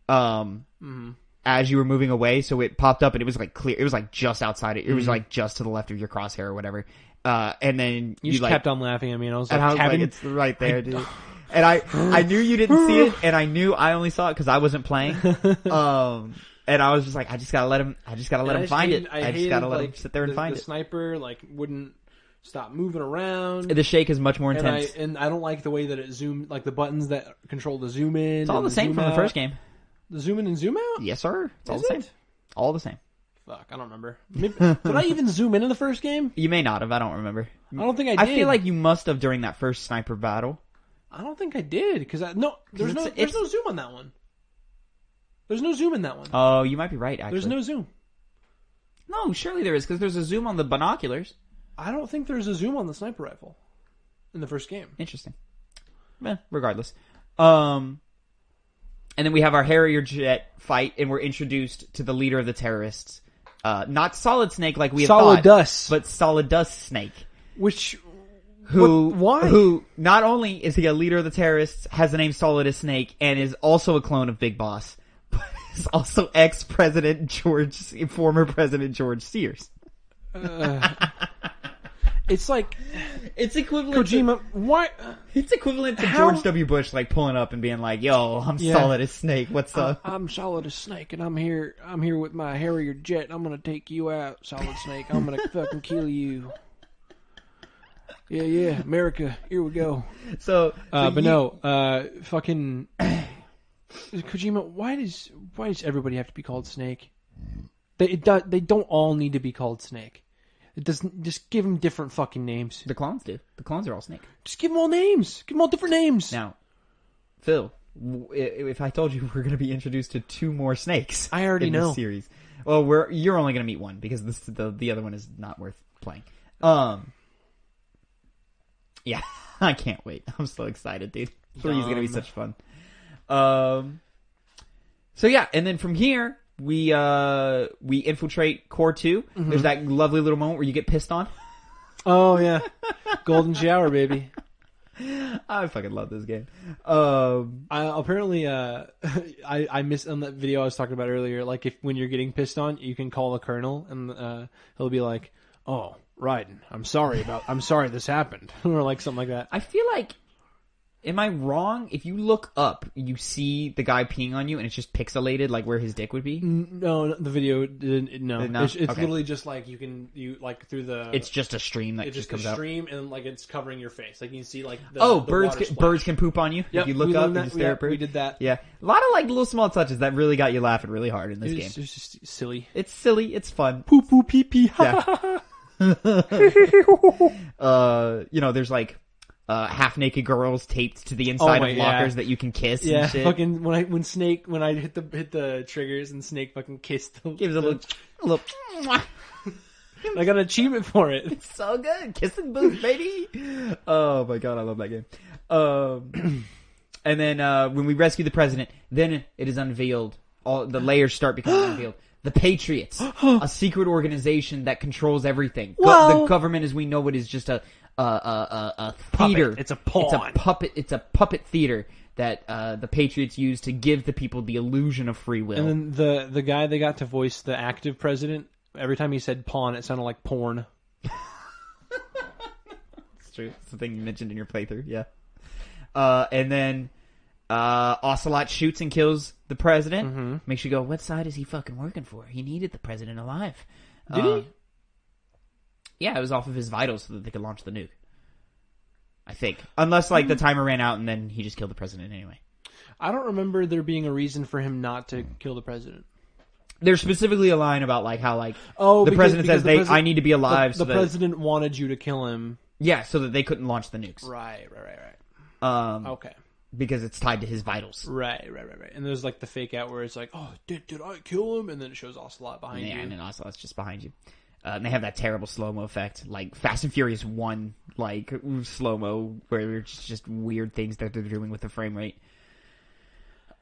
as you were moving away, so it popped up and it was like clear. It was like just outside it. It was like just to the left of your crosshair or whatever. And then you just kept on laughing at me, and I was like, it's right there, dude. And I knew you didn't see it, and I knew I only saw it because I wasn't playing. And I was just like, I just gotta let him find it. I just gotta let him sit there and find it. The sniper wouldn't stop moving around. The shake is much more intense. And I don't like the way that it zoomed, like the buttons that control the zoom in. It's all the same from the first game. The zoom in and zoom out? Yes, sir. It's all the same. All the same. Fuck, I don't remember. Did I even zoom in the first game? You may not have. I don't remember. I don't think I did. I feel like you must have during that first sniper battle. I don't think I did because there's no zoom on that one. There's no zoom in that one. Oh, you might be right, actually. There's no zoom. No, surely there is, because there's a zoom on the binoculars. I don't think there's a zoom on the sniper rifle in the first game. Interesting. Regardless. And then we have our Harrier jet fight, and we're introduced to the leader of the terrorists. Not Solid Snake like we had thought. Dust. But Solid Dust Snake. Why? Who, not only is he a leader of the terrorists, has the name Solid as Snake, and is also a clone of Big Boss. It's also former President George Sears. It's like it's equivalent. Kojima, why? It's equivalent to George W. Bush like pulling up and being like, "Yo, I'm Solid as Snake. What's up? I'm Solid as Snake, and I'm here with my Harrier jet. I'm gonna take you out, Solid Snake. I'm gonna fucking kill you." Yeah, America. Here we go. Fucking. Kojima, why does everybody have to be called Snake? They don't all need to be called Snake. It doesn't. Just give them different fucking names. The clones do. The clones are all Snake. Just give them all names. Give them all different names. Now, Phil, if I told you we're going to be introduced to 2 more snakes, I already know. This series. Well, you're only going to meet one because the other one is not worth playing. Yeah, I can't wait. I'm so excited, dude. 3 is going to be such fun. So yeah, and then from here we infiltrate Core 2. Mm-hmm. There's that lovely little moment where you get pissed on. Oh yeah, golden shower, baby. I fucking love this game. I missed on that video I was talking about earlier. Like when you're getting pissed on, you can call the colonel and he'll be like, "Oh, Raiden, I'm sorry this happened," or like something like that. I feel like. Am I wrong? If you look up, you see the guy peeing on you, and it's just pixelated, like where his dick would be. No, the video didn't. No, it's okay. Literally just like you like through the. It's just a stream that just comes out. It's just a stream, and like it's covering your face. Like you can see like. The birds can poop on you. Yep, if you look up and you stare at birds. We did that. Yeah, a lot of like little small touches that really got you laughing really hard in this game. It's just silly. It's silly. It's fun. Poo poo pee pee. Yeah. There's like. Half-naked girls taped to the inside of lockers that you can kiss and shit. Fucking when I hit the triggers and Snake fucking kissed them. Gives a little I got an achievement for it. It's so good. Kissing booth, baby. Oh my god, I love that game. And then when we rescue the president, then it is unveiled. All the layers start becoming unveiled. The Patriots, a secret organization that controls everything. The government, as we know it, is just a theater. It's a pawn. It's a puppet theater that the Patriots use to give the people the illusion of free will. And then the guy they got to voice the active president, every time he said pawn, it sounded like porn. It's true. It's the thing you mentioned in your playthrough, yeah. And then Ocelot shoots and kills the president. Mm-hmm. Makes you go, what side is he fucking working for? He needed the president alive. Did he? Yeah, it was off of his vitals so that they could launch the nuke. I think. Unless, like, the timer ran out and then he just killed the president anyway. I don't remember there being a reason for him not to kill the president. There's specifically a line about, like, how, like, the president says, I need to be alive. The president wanted you to kill him. Yeah, so that they couldn't launch the nukes. Right. Okay. Because it's tied to his vitals. Right. And there's, like, the fake out where it's like, oh, did I kill him? And then it shows Ocelot behind you. Yeah, and then Ocelot's just behind you. And they have that terrible slow-mo effect, like Fast and Furious 1, like, slow-mo, where it's just weird things that they're doing with the frame rate.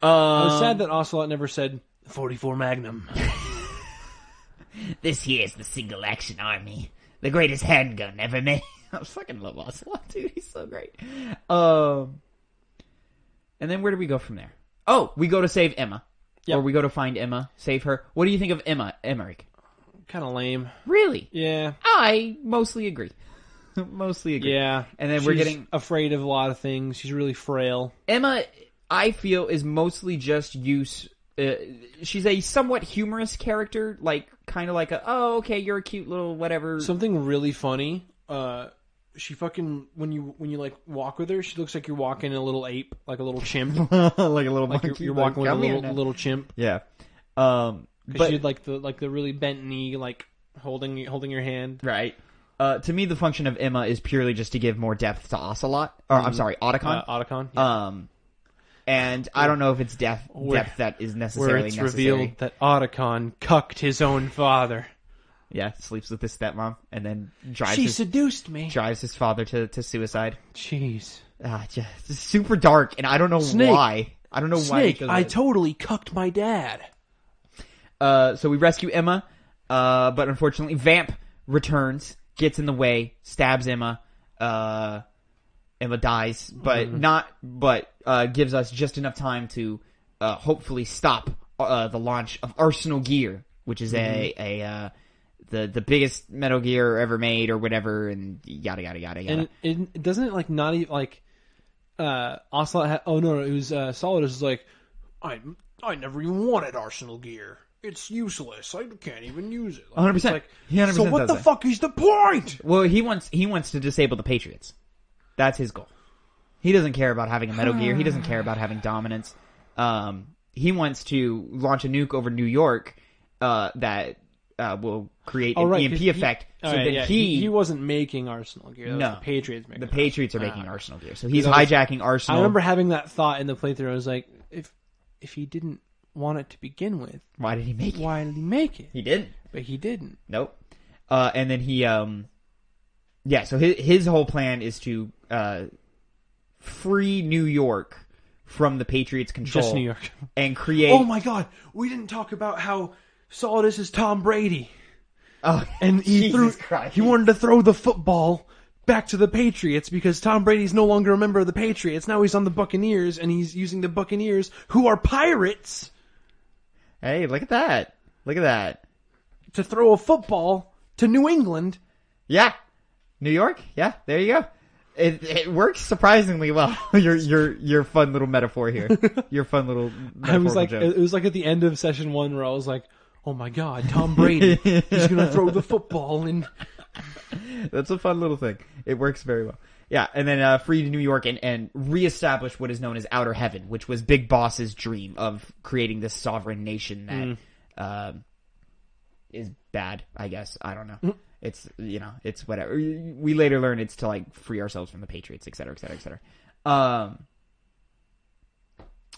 I was sad that Ocelot never said 44 Magnum. This here's the single-action army. The greatest handgun ever made. I fucking love Ocelot, dude. He's so great. And then where do we go from there? Oh, we go to save Emma. Yep. Or we go to find Emma, save her. What do you think of Emma, Emmerich? Kind of lame. Really? Yeah. I mostly agree. Yeah. And then we're getting afraid of a lot of things. She's really frail. Emma, I feel, is mostly just she's a somewhat humorous character, like, kind of like oh, okay, you're a cute little whatever. Something really funny. She fucking, when you like walk with her, she looks like you're walking a little ape, like a little chimp. Like a little monkey. You're walking with a little chimp. Yeah. But she had like the really bent knee, like holding your hand. Right. To me, the function of Emma is purely just to give more depth to Ocelot. Or I'm sorry, Otacon. Otacon. Yeah. And I don't know if it's depth that is necessarily where it's necessary. Revealed that Otacon cucked his own father. Yeah, sleeps with his stepmom and then seduced me. Drives his father to suicide. Jeez. Just super dark, and I don't know why. I don't know why. I totally cucked my dad. So we rescue Emma, but unfortunately Vamp returns, gets in the way, stabs Emma. Emma dies, but gives us just enough time to hopefully stop the launch of Arsenal Gear, which is the biggest Metal Gear ever made or whatever, and yada yada yada yada. And it doesn't it like not even like Ocelot it was Solidus is like I never even wanted Arsenal Gear. It's useless. I can't even use it. 100%. Like, so what the fuck is the point? Well, he wants to disable the Patriots. That's his goal. He doesn't care about having a Metal Gear. He doesn't care about having dominance. He wants to launch a nuke over New York that will create an EMP effect. He wasn't making Arsenal Gear. That no, was the Patriots making. The Patriots are making Arsenal Gear. So he's hijacking Arsenal. I remember having that thought in the playthrough. I was like, if he didn't want it to begin with, why did he make it? He didn't. But he didn't. Nope. And then he so his whole plan is to free New York from the Patriots' control. Just New York. And create... Oh my god, we didn't talk about how Solidus is Tom Brady. Oh, and he wanted to throw the football back to the Patriots because Tom Brady's no longer a member of the Patriots. Now he's on the Buccaneers, and he's using the Buccaneers, who are pirates. Hey, look at that. Look at that. To throw a football to New England. Yeah. New York? Yeah, there you go. It works surprisingly well. Your fun little metaphor here. Your fun little metaphor. It was like at the end of session 1 where I was like, oh my god, Tom Brady, he's gonna throw the football and... That's a fun little thing. It works very well. Yeah, and then free New York and reestablish what is known as Outer Heaven, which was Big Boss's dream of creating this sovereign nation that is bad, I guess. I don't know. It's, it's whatever. We later learn it's to, like, free ourselves from the Patriots, et cetera, et cetera, et cetera.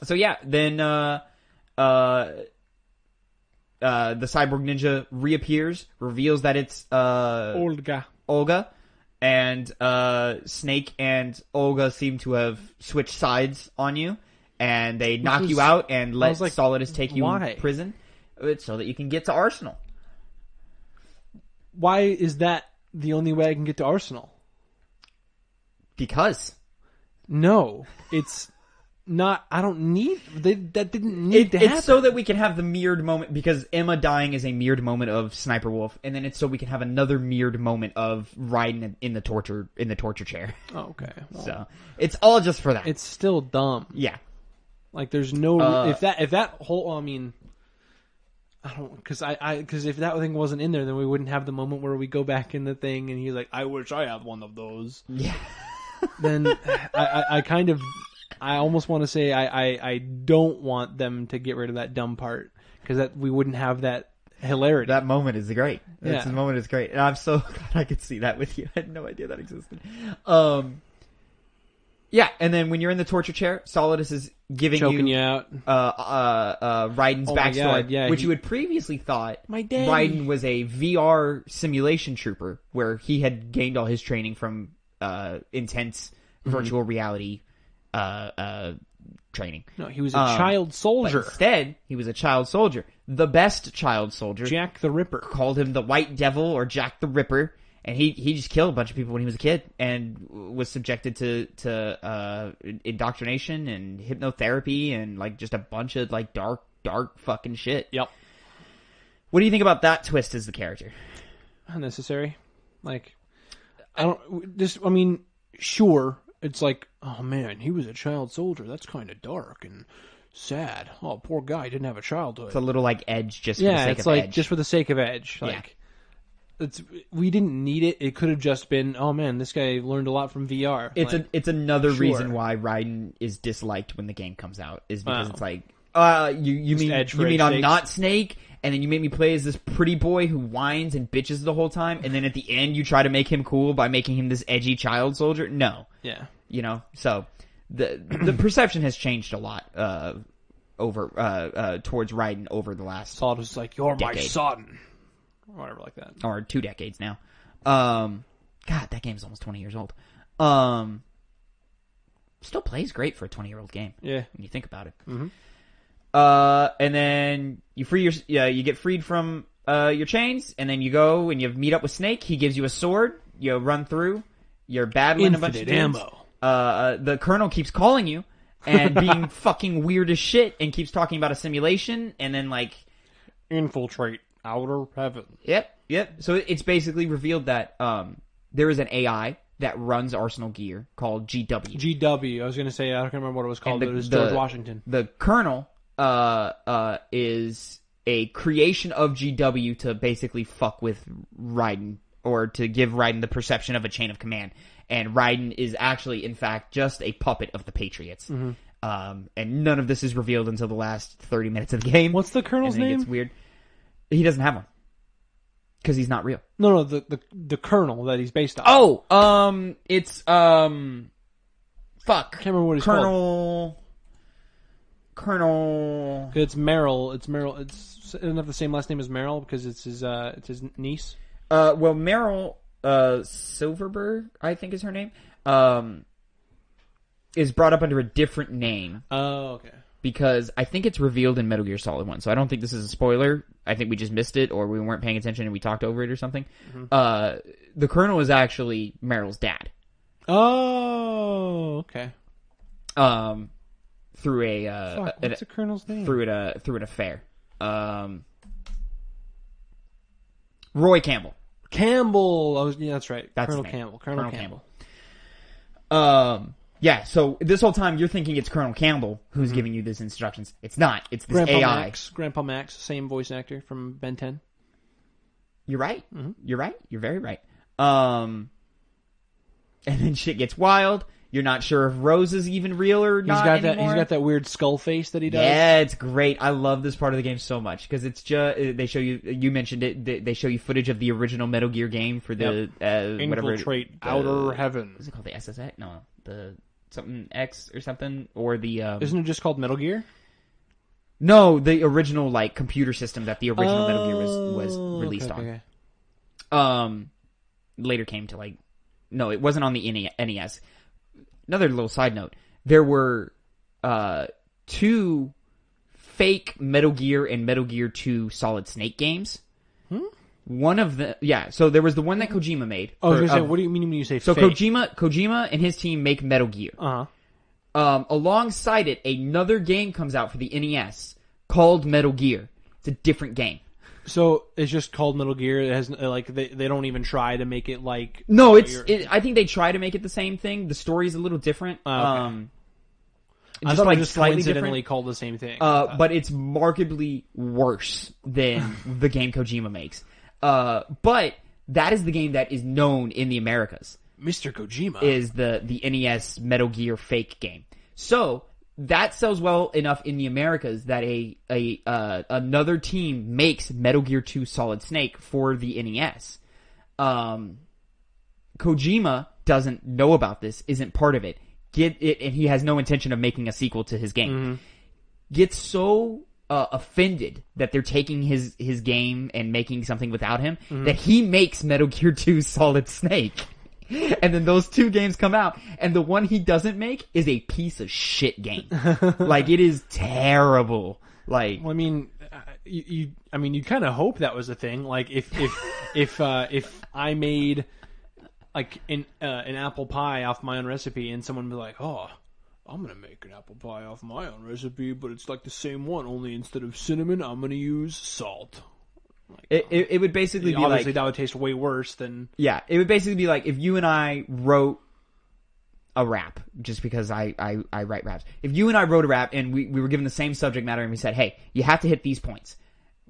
So, yeah, then the cyborg ninja reappears, reveals that it's Olga, and Snake and Olga seem to have switched sides on you, and they knock you out and let Solidus take you in prison so that you can get to Arsenal. Why is that the only way I can get to Arsenal? Because. No, it's not. I don't need. That didn't need to happen. It's so that we can have the mirrored moment, because Emma dying is a mirrored moment of Sniper Wolf, and then it's so we can have another mirrored moment of Raiden in the torture chair. Oh, okay. Well, so it's all just for that. It's still dumb. Yeah. Like, there's no if that whole. I mean, I don't because if that thing wasn't in there, then we wouldn't have the moment where we go back in the thing and he's like, "I wish I had one of those." Yeah. Then I almost want to say I don't want them to get rid of that dumb part because that we wouldn't have that hilarity. That moment is great. Yeah. That moment is great, and I'm so glad I could see that with you. I had no idea that existed. Yeah, and then when you're in the torture chair, Solidus is choking you out. Raiden's backstory, which you had previously thought Raiden was a VR simulation trooper, where he had gained all his training from intense virtual reality training. No, he was a child soldier. Instead, he was a child soldier, the best child soldier. Jack the Ripper called him the White Devil or Jack the Ripper. And he just killed a bunch of people when he was a kid and was subjected to indoctrination and hypnotherapy and like just a bunch of like dark fucking shit. Yep. What do you think about that twist as the character? Unnecessary. Like, I mean, sure, it's like, oh man, he was a child soldier. That's kind of dark and sad. Oh, poor guy didn't have a childhood. It's a little like Edge just for the sake of Edge. Yeah, it's like just for the sake of Edge. Like. We didn't need it. It could have just been, oh man, this guy learned a lot from VR. It's another reason why Raiden is disliked when the game comes out is because it's like, you mean I'm not Snake, and then you make me play as this pretty boy who whines and bitches the whole time, and then at the end you try to make him cool by making him this edgy child soldier? No. Yeah. You know, so the perception has changed a lot over towards Raiden over the last. Solid was like, "You're decade. My son." Or whatever like that. Or 2 decades now. God, that game is almost 20 years old. Still plays great for a 20-year-old game. Yeah. When you think about it. Mm-hmm. And then you you get freed from your chains, and then you go and you meet up with Snake. He gives you a sword. You run through. You're battling a bunch of dudes. ammo. The Colonel keeps calling you and being fucking weird as shit and keeps talking about a simulation, and then like infiltrate outer heaven. Yep. So it's basically revealed that there is an AI that runs Arsenal Gear called GW. GW. I was going to say, I don't remember what it was called, but it was George Washington. The Colonel is a creation of GW to basically fuck with Raiden, or to give Raiden the perception of a chain of command. And Raiden is actually, in fact, just a puppet of the Patriots. Mm-hmm. And none of this is revealed until the last 30 minutes of the game. What's the Colonel's name? It's weird. He doesn't have one. Because he's not real. No, the Colonel that he's based on. Oh, it's, fuck. I can't remember what he's called. Colonel. It's Merrill. It doesn't have the same last name as Merrill because it's his niece. Well, Merrill, Silverberg, I think is her name, is brought up under a different name. Oh, okay. Because I think it's revealed in Metal Gear Solid 1, so I don't think this is a spoiler. I think we just missed it, or we weren't paying attention and we talked over it or something. Mm-hmm. The Colonel is actually Meryl's dad. Oh, okay. Through a what's the Colonel's name? Through an affair. Roy Campbell. Yeah, that's right. That's Colonel Campbell. Colonel Campbell. Yeah, so this whole time you're thinking it's Colonel Campbell who's giving you these instructions. It's not. It's this AI. Grandpa Max, same voice actor from Ben 10. You're right. Mm-hmm. You're right. You're very right. And then shit gets wild. You're not sure if Rose is even real or not anymore. He's got that weird skull face that he does. Yeah, it's great. I love this part of the game so much because it's just they show you mentioned it. They show you footage of the original Metal Gear game for the Infiltrate Outer Heaven. Is it called the SSX? No, the something X or something, or the Isn't it just called Metal Gear? No, the original like computer system that the original Metal Gear was released on. Okay. Later came to like, no, it wasn't on the NES. Another little side note: there were 2 fake Metal Gear and Metal Gear 2 Solid Snake games. One of the so there was the one that Kojima made. Oh, I was gonna say, what do you mean when you say so fake? Kojima and his team make Metal Gear. Alongside it, another game comes out for the NES called Metal Gear. It's a different game. So it's just called Metal Gear. It has like they don't even try to make it like. No, I think they try to make it the same thing. The story is a little different. Okay. I thought it was just coincidentally called the same thing. But it's markedly worse than the game Kojima makes. But that is the game that is known in the Americas. Mr. Kojima is the NES Metal Gear fake game. So that sells well enough in the Americas that another team makes Metal Gear 2 Solid Snake for the NES. Kojima doesn't know about this, isn't part of it. And he has no intention of making a sequel to his game. Mm-hmm. Gets so offended that they're taking his game and making something without him that he makes Metal Gear 2 Solid Snake. And then those two games come out, and the one he doesn't make is a piece of shit game. Like, it is terrible. Like, well, I mean, you kind of hope that was a thing. Like, if I made like an apple pie off my own recipe, and someone would be like, "Oh, I'm gonna make an apple pie off my own recipe, but it's like the same one, only instead of cinnamon, I'm gonna use salt." Like, it would basically be like... Obviously, that would taste way worse than... Yeah, it would basically be like if you and I wrote a rap, just because I write raps. If you and I wrote a rap and we were given the same subject matter and we said, hey, you have to hit these points.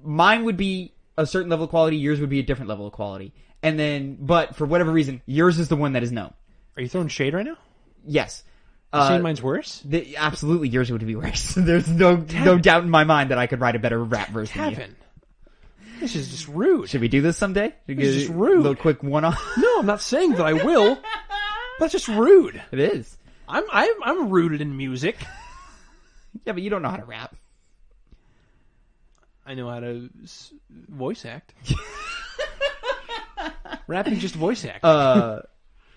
Mine would be a certain level of quality, yours would be a different level of quality. And then, but for whatever reason, yours is the one that is known. Are you throwing shade right now? Yes. You're saying mine's worse? Absolutely, yours would be worse. There's no doubt in my mind that I could write a better rap version than you. This is just rude. Should we do this someday? This is just rude. A little quick one-off. No, I'm not saying that I will. But it's just rude. It is. I'm rooted in music. Yeah, but you don't know how to rap. I know how to voice act. Rapping just voice act.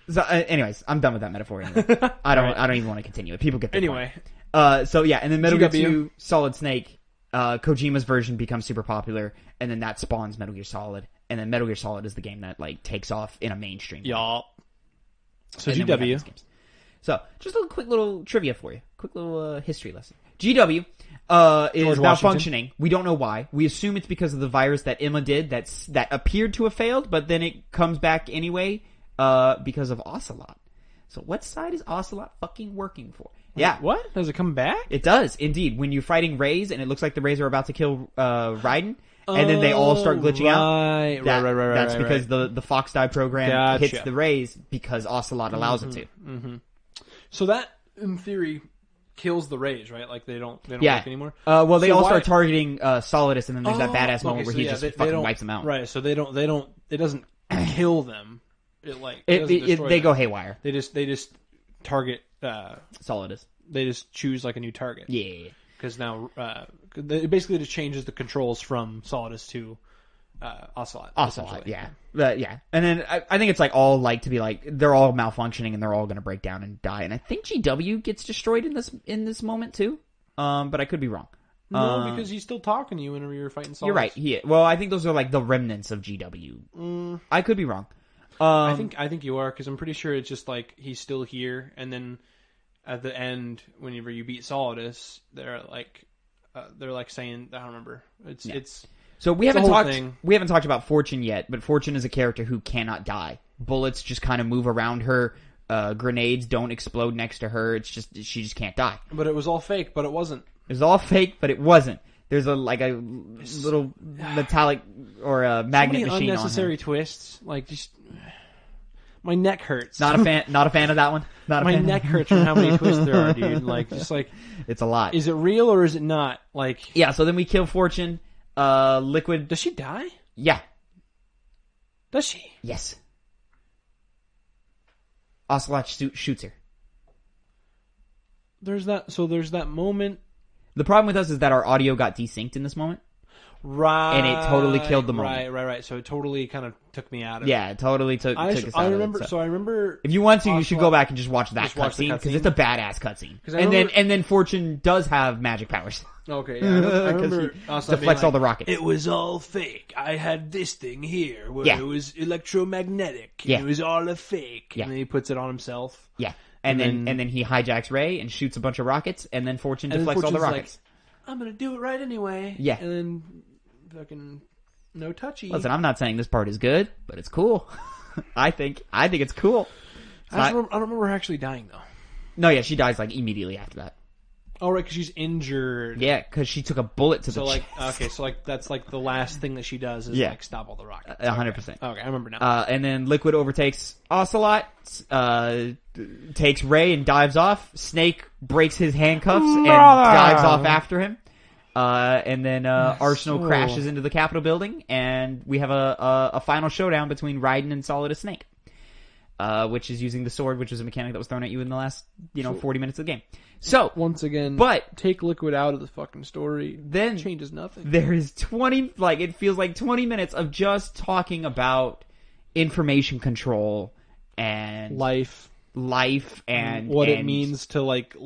Anyways, I'm done with that metaphor. Anyway. I don't even want to continue it. People get the anyway. Point. So yeah, and then Metal Gear 2 Solid Snake. Kojima's version becomes super popular, and then that spawns Metal Gear Solid, and then Metal Gear Solid is the game that like takes off in a mainstream. Y'all. So and GW. So just a quick little trivia for you, quick little history lesson. GW is malfunctioning. We don't know why. We assume it's because of the virus that Emma did that appeared to have failed, but then it comes back anyway because of Ocelot. So what side is Ocelot fucking working for? Yeah. What? Does it come back? It does, indeed. When you're fighting Rays, and it looks like the Rays are about to kill Raiden, and then they all start glitching out. Right. That's because the Fox Die program hits the Rays because Ocelot allows it to. Mm-hmm. So that, in theory, kills the Rays, right? Like, they don't work anymore? Well, they all start targeting Solidus, and then there's that badass moment where he just fucking wipes them out. Right, so they don't, it doesn't kill them. They go haywire. They just target Solidus. They just choose like a new target. Yeah. Because now it basically just changes the controls from Solidus to Ocelot. Ocelot, yeah. Yeah. And then I think it's like all like to be like they're all malfunctioning and they're all going to break down and die. And I think GW gets destroyed in this moment too. But I could be wrong. No, because he's still talking to you whenever you're fighting Solidus. You're right. Well, I think those are like the remnants of GW. I could be wrong. I think you are, because I'm pretty sure it's just like he's still here, and then at the end, whenever you beat Solidus, they're like saying, I don't remember. It's so we haven't talked about Fortune yet, but Fortune is a character who cannot die. Bullets just kind of move around her. Grenades don't explode next to her. It's just she just can't die. But it was all fake. But it wasn't. It was all fake, but it wasn't. There's a little metallic or a magnet machine on her. Unnecessary twists, like just. My neck hurts. Not a fan of that one. My neck hurts from how many twists there are, dude. Like, just like it's a lot. Is it real or is it not? Like, yeah. So then we kill Fortune. Liquid. Does she die? Yeah. Does she? Yes. Ocelot shoots her. There's that moment. The problem with us is that our audio got desynced in this moment. Right. And it totally killed the moment. Right. So it totally kind of took me out of it. Yeah, it totally took us out I remember, of it. So I remember... If you want to, you should go back and just watch that cutscene, because it's a badass cutscene. And then Fortune does have magic powers. Okay, yeah. I remember deflects all the rockets. It was all fake. I had this thing here where it was electromagnetic. Yeah. It was all a fake. Yeah. And then he puts it on himself. Yeah. And then he hijacks Ray and shoots a bunch of rockets, and then Fortune deflects all the rockets. Like, I'm gonna do it right anyway. Yeah. And then fucking no touchy. Listen, I'm not saying this part is good, but it's cool. I think it's cool. I don't remember her actually dying though. No, yeah, she dies like immediately after that. Oh, right, because she's injured. Yeah, because she took a bullet to the chest. Okay, so like that's like the last thing that she does is like stop all the rockets. 100%. Okay, I remember now. And then Liquid overtakes Ocelot, takes Ray and dives off. Snake breaks his handcuffs and dives off after him. And then Arsenal crashes into the Capitol building, and we have a final showdown between Raiden and Solidus Snake. Which is using the sword, which was a mechanic that was thrown at you in the last, 40 minutes of the game. So once again, but take Liquid out of the fucking story. Then it changes nothing. There is it feels like 20 minutes of just talking about information control and life and what it means to like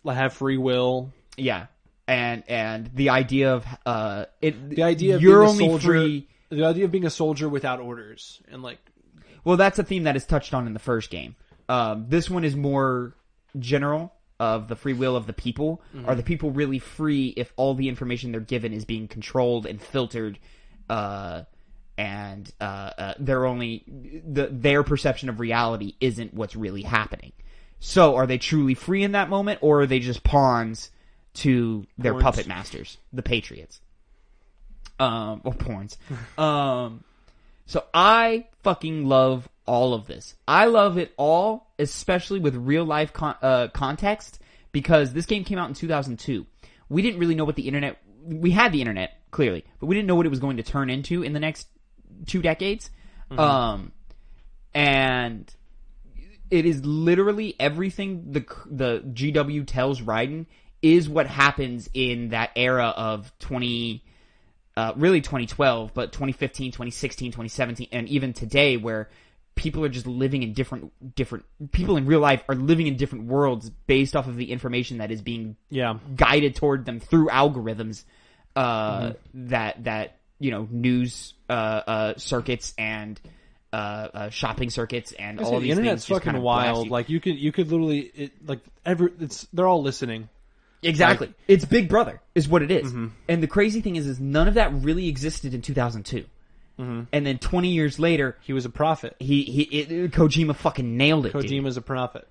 have free will. Yeah, and the idea of the idea of you're being only a soldier, free. The idea of being a soldier without orders and like. Well, that's a theme that is touched on in the first game. This one is more general of the free will of the people. Mm-hmm. Are the people really free if all the information they're given is being controlled and filtered, and they're only their perception of reality isn't what's really happening? So, are they truly free in that moment, or are they just pawns to their puppet masters, the Patriots? Or pawns. So I fucking love all of this. I love it all, especially with real life context, because this game came out in 2002. We didn't really know what the internet. We had the internet clearly, but we didn't know what it was going to turn into in the next 2 decades. Mm-hmm. And it is literally everything the GW tells Raiden is what happens in that era of 2012, but 2015, 2016, 2017, and even today, where people are just living in different people in real life are living in different worlds based off of the information that is being guided toward them through algorithms, that news circuits and shopping circuits and all of these things. The internet's fucking wild. Like you could literally they're all listening. Exactly. Like, it's Big Brother is what it is. Mm-hmm. And the crazy thing is none of that really existed in 2002. Mm-hmm. And then 20 years later, he was a prophet. Kojima fucking nailed it. Kojima's a prophet.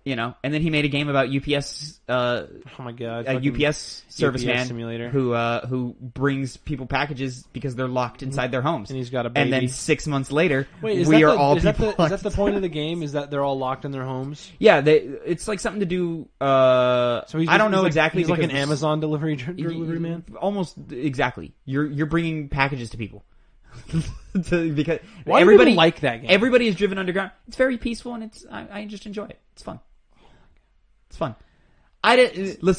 And then he made a game about UPS. Oh my god! A UPS serviceman simulator who brings people packages because they're locked inside their homes, and he's got a baby. And then 6 months later, is that the point of the game? Is that they're all locked in their homes? Yeah, it's like something to do. I don't know exactly. He's like an Amazon delivery man. Almost exactly. You're bringing packages to people. Because why everybody like that game? Everybody is driven underground. It's very peaceful, and I just enjoy it. It's fun. It's fun. I didn't like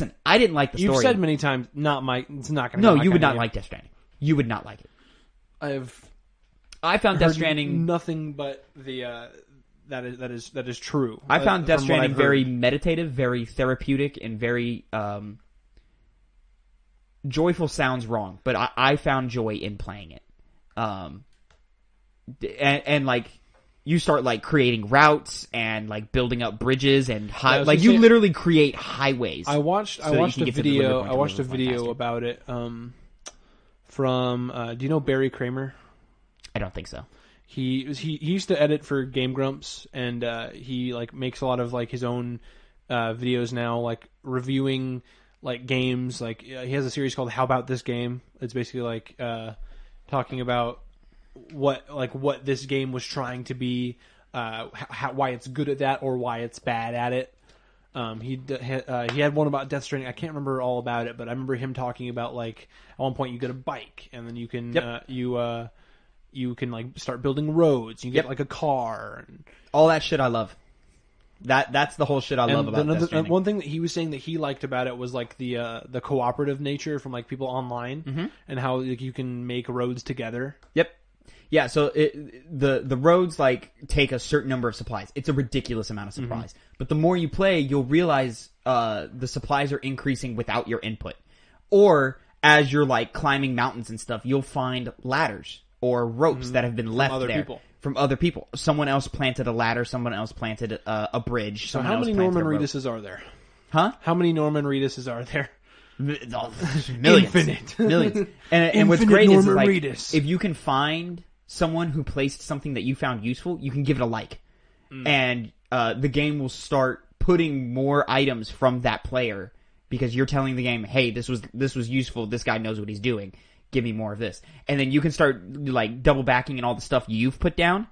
the story. You've said many times, it's not going to. No, you would not like Death Stranding. You would not like it. I found Death Stranding nothing but that is true. I found Death Stranding very meditative, very therapeutic, and very joyful. Sounds wrong, but I found joy in playing it. And like. You start like creating routes and like building up bridges and you literally create highways. I watched a video about it from do you know Barry Kramer? I don't think so. He used to edit for Game Grumps, and he like makes a lot of like his own videos now, like reviewing like games. Like he has a series called How About This Game? It's basically like talking about what this game was trying to be, why it's good at that or why it's bad at it. He had one about Death Stranding. I can't remember all about it, but I remember him talking about like at one point you get a bike and then you can you can like start building roads. You get like a car and all that shit. I love that's the whole shit I love about Death Stranding. One thing that he was saying that he liked about it was like the cooperative nature from like people online, and how like, you can make roads together. Yep. Yeah, so the roads like take a certain number of supplies. It's a ridiculous amount of supplies. But the more you play, you'll realize the supplies are increasing without your input. Or as you're like climbing mountains and stuff, you'll find ladders or ropes that have been left from other people. Someone else planted a ladder. Someone else planted a bridge. So how many Norman Reeduses are there? Huh? How many Norman Reeduses are there? Millions. Millions. And what's great is like, if you can find someone who placed something that you found useful, you can give it a like. And the game will start putting more items from that player because you're telling the game, hey, this was useful. This guy knows what he's doing. Give me more of this. And then you can start like double backing and all the stuff you've put down.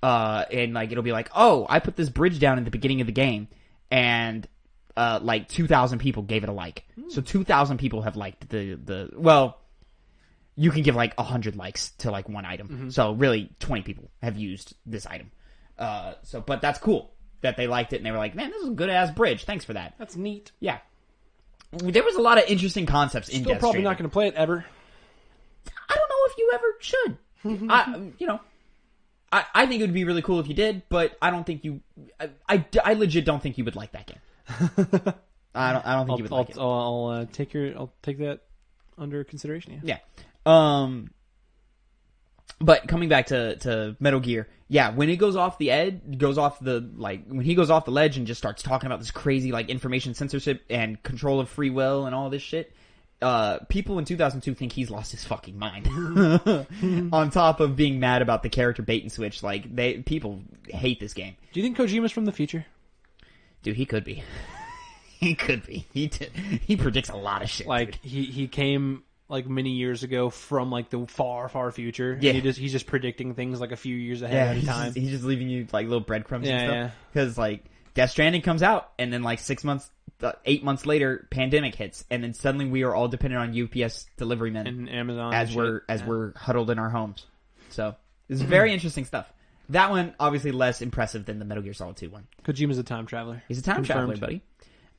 And like, it'll be like, oh, I put this bridge down in the beginning of the game and, like 2,000 people gave it a like. So 2,000 people have liked well, you can give like 100 likes to like one item. Mm-hmm. So really 20 people have used this item. But that's cool that they liked it and they were like, man, this is a good ass bridge. Thanks for that. That's neat. Yeah. There was a lot of interesting concepts in Death Stranding. Still probably not going to play it ever. I don't know if you ever should. I think it would be really cool if you did, but I don't think you. I legit don't think you would like that game. I don't think you would like it. I'll take that under consideration. Yeah. But coming back to Metal Gear, yeah, when it goes off the edge, when he goes off the ledge and just starts talking about this crazy like information censorship and control of free will and all this shit. People in 2002 think he's lost his fucking mind. On top of being mad about the character bait and switch, like people hate this game. Do you think Kojima's from the future? Dude, he could be. He could be. He predicts a lot of shit. Like he came like many years ago from like the far future. Yeah, and he's just predicting things like a few years ahead at a time. He's just leaving you like little breadcrumbs and stuff. Because like Death Stranding comes out, and then like 8 months later, pandemic hits, and then suddenly we are all dependent on UPS delivery men and Amazon as we're huddled in our homes. So it's very interesting stuff. That one obviously less impressive than the Metal Gear Solid 2 one. Kojima's a time traveler. He's a time traveler, buddy.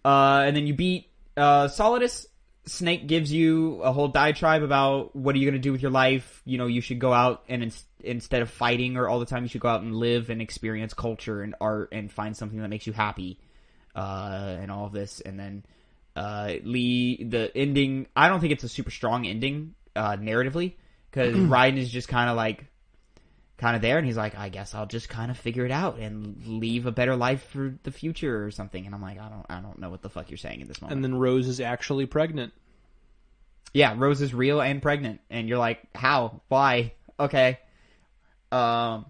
And then you beat Solidus. Snake gives you a whole diatribe about what are you going to do with your life. You know, you should go out and instead of fighting or all the time, you should go out and live and experience culture and art and find something that makes you happy. And all of this. And then Lee, the ending, I don't think it's a super strong ending narratively, because Raiden is just kind of there, and he's like, I guess I'll just kind of figure it out and leave a better life for the future or something. And I'm like, I don't know what the fuck you're saying in this moment. And then Rose is actually pregnant. Yeah, Rose is real and pregnant, and you're like, how? Why? Okay. Yeah.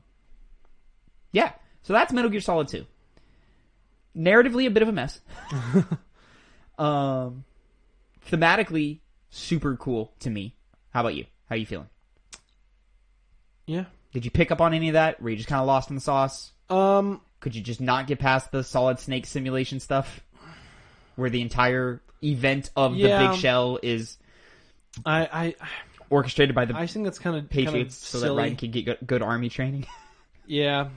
So that's Metal Gear Solid 2. Narratively, a bit of a mess. Thematically, super cool to me. How about you? How are you feeling? Yeah. Did you pick up on any of that? Were you just kind of lost in the sauce? Could you just not get past the Solid Snake simulation stuff? Where the entire event of the big shell is orchestrated by the I think that's kind of Patriots so that Raiden can get good army training? Yeah.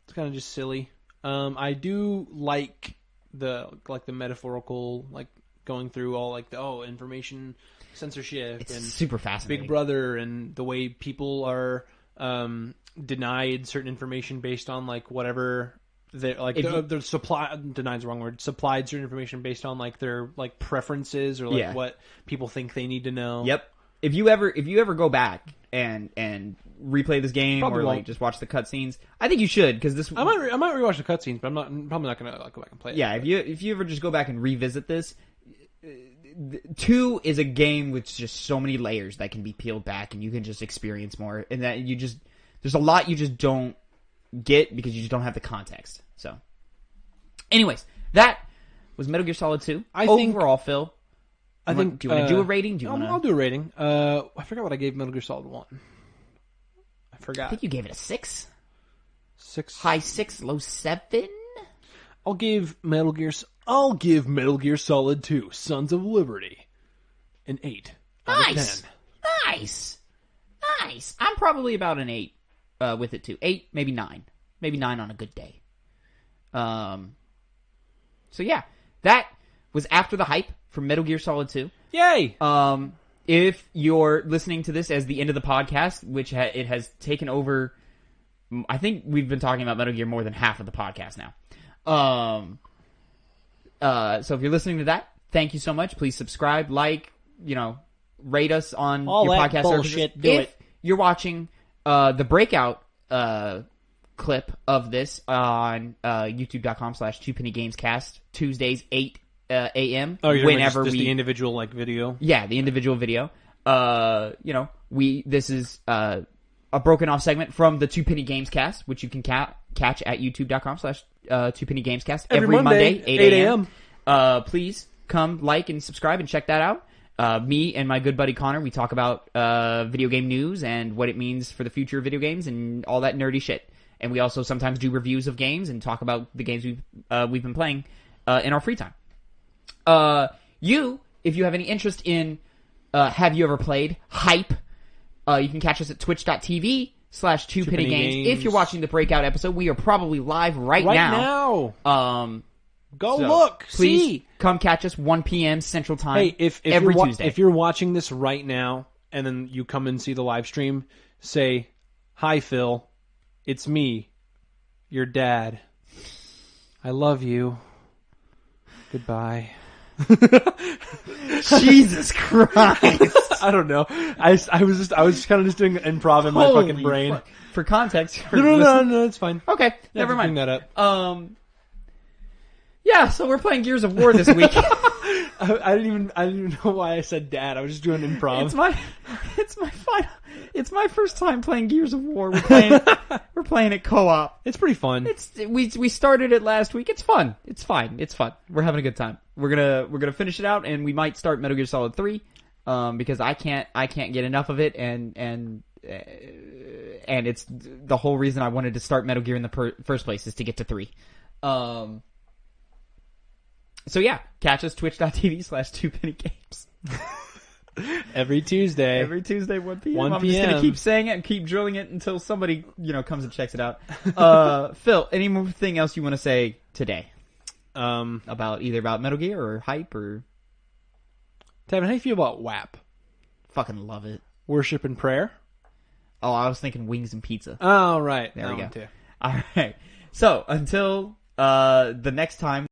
It's kind of just silly. I do like the metaphorical, like going through all like the information censorship. It's and super fascinating. Big Brother and the way people are denied certain information based on like whatever their supply. Denied's the wrong word. Supplied certain information based on like their like preferences or like what people think they need to know. Yep. If you ever go back and replay this game or like just watch the cutscenes, I think you should, because this I might rewatch the cutscenes, but I'm probably not gonna go back and play it. Yeah, if you ever just go back and revisit this, 2 is a game with just so many layers that can be peeled back, and you can just experience more, and that there's a lot you just don't get because you just don't have the context. So, anyways, that was Metal Gear Solid 2. Overall, Phil. Do you want to do a rating? I'll do a rating. I forgot what I gave Metal Gear Solid 1. I forgot. I think you gave it a 6. 6. High 6, low 7? I'll give Metal Gear Solid 2, Sons of Liberty, an 8 out of 10. Nice. I'm probably about an 8 with it too. 8, maybe 9. Maybe 9 on a good day. So yeah, that was after the hype from Metal Gear Solid 2. Yay! If you're listening to this as the end of the podcast, which it has taken over, I think we've been talking about Metal Gear more than half of the podcast now. So if you're listening to that, thank you so much. Please subscribe, like, rate us on all your that podcast bullshit. services. If you're watching the breakout clip of this on youtube.com/2pennygamescast, Tuesdays 8 a.m. Oh, you're whenever just the individual like video. Yeah, the individual video. This is a broken off segment from the 2 Penny Games Cast, which you can catch at youtube.com/2pennygamescast every Monday 8 a.m. Please come like and subscribe and check that out. Me and my good buddy Connor, we talk about video game news and what it means for the future of video games and all that nerdy shit. And we also sometimes do reviews of games and talk about the games we've been playing in our free time. If you have any interest in have you ever played H.Y.E.P, you can catch us at twitch.tv/2pennygames. If you're watching the breakout episode, we are probably live right now. Go look. Please see. Come catch us 1 p.m. Central Time. Hey, if every Tuesday. If you're watching this right now and then you come and see the live stream, say, "Hi, Phil. It's me, your dad. I love you. Goodbye." Jesus Christ! I don't know. I was kind of just doing improv in my fucking brain. Fuck. For context, no, it's fine. Okay, never mind. Bring that up. Yeah, so we're playing Gears of War this week. I didn't even know why I said dad. I was just doing improv. It's my first time playing Gears of War. We're playing it co-op. It's pretty fun. We started it last week. It's fun. It's fine. It's fun. We're having a good time. We're gonna finish it out, and we might start Metal Gear Solid 3, because I can't get enough of it, and it's the whole reason I wanted to start Metal Gear in the first place is to get to 3. So yeah, catch us twitch.tv/2pennygames. Every Tuesday. 1 p.m. 1 I'm just gonna keep saying it and keep drilling it until somebody, comes and checks it out. Phil, anything else you want to say today? About Metal Gear or H.Y.E.P or... Tavin, how do you feel about W.A.P? Fucking love it. Worship and prayer? Oh, I was thinking wings and pizza. Oh, right. There we go. Too. All right. So, until the next time...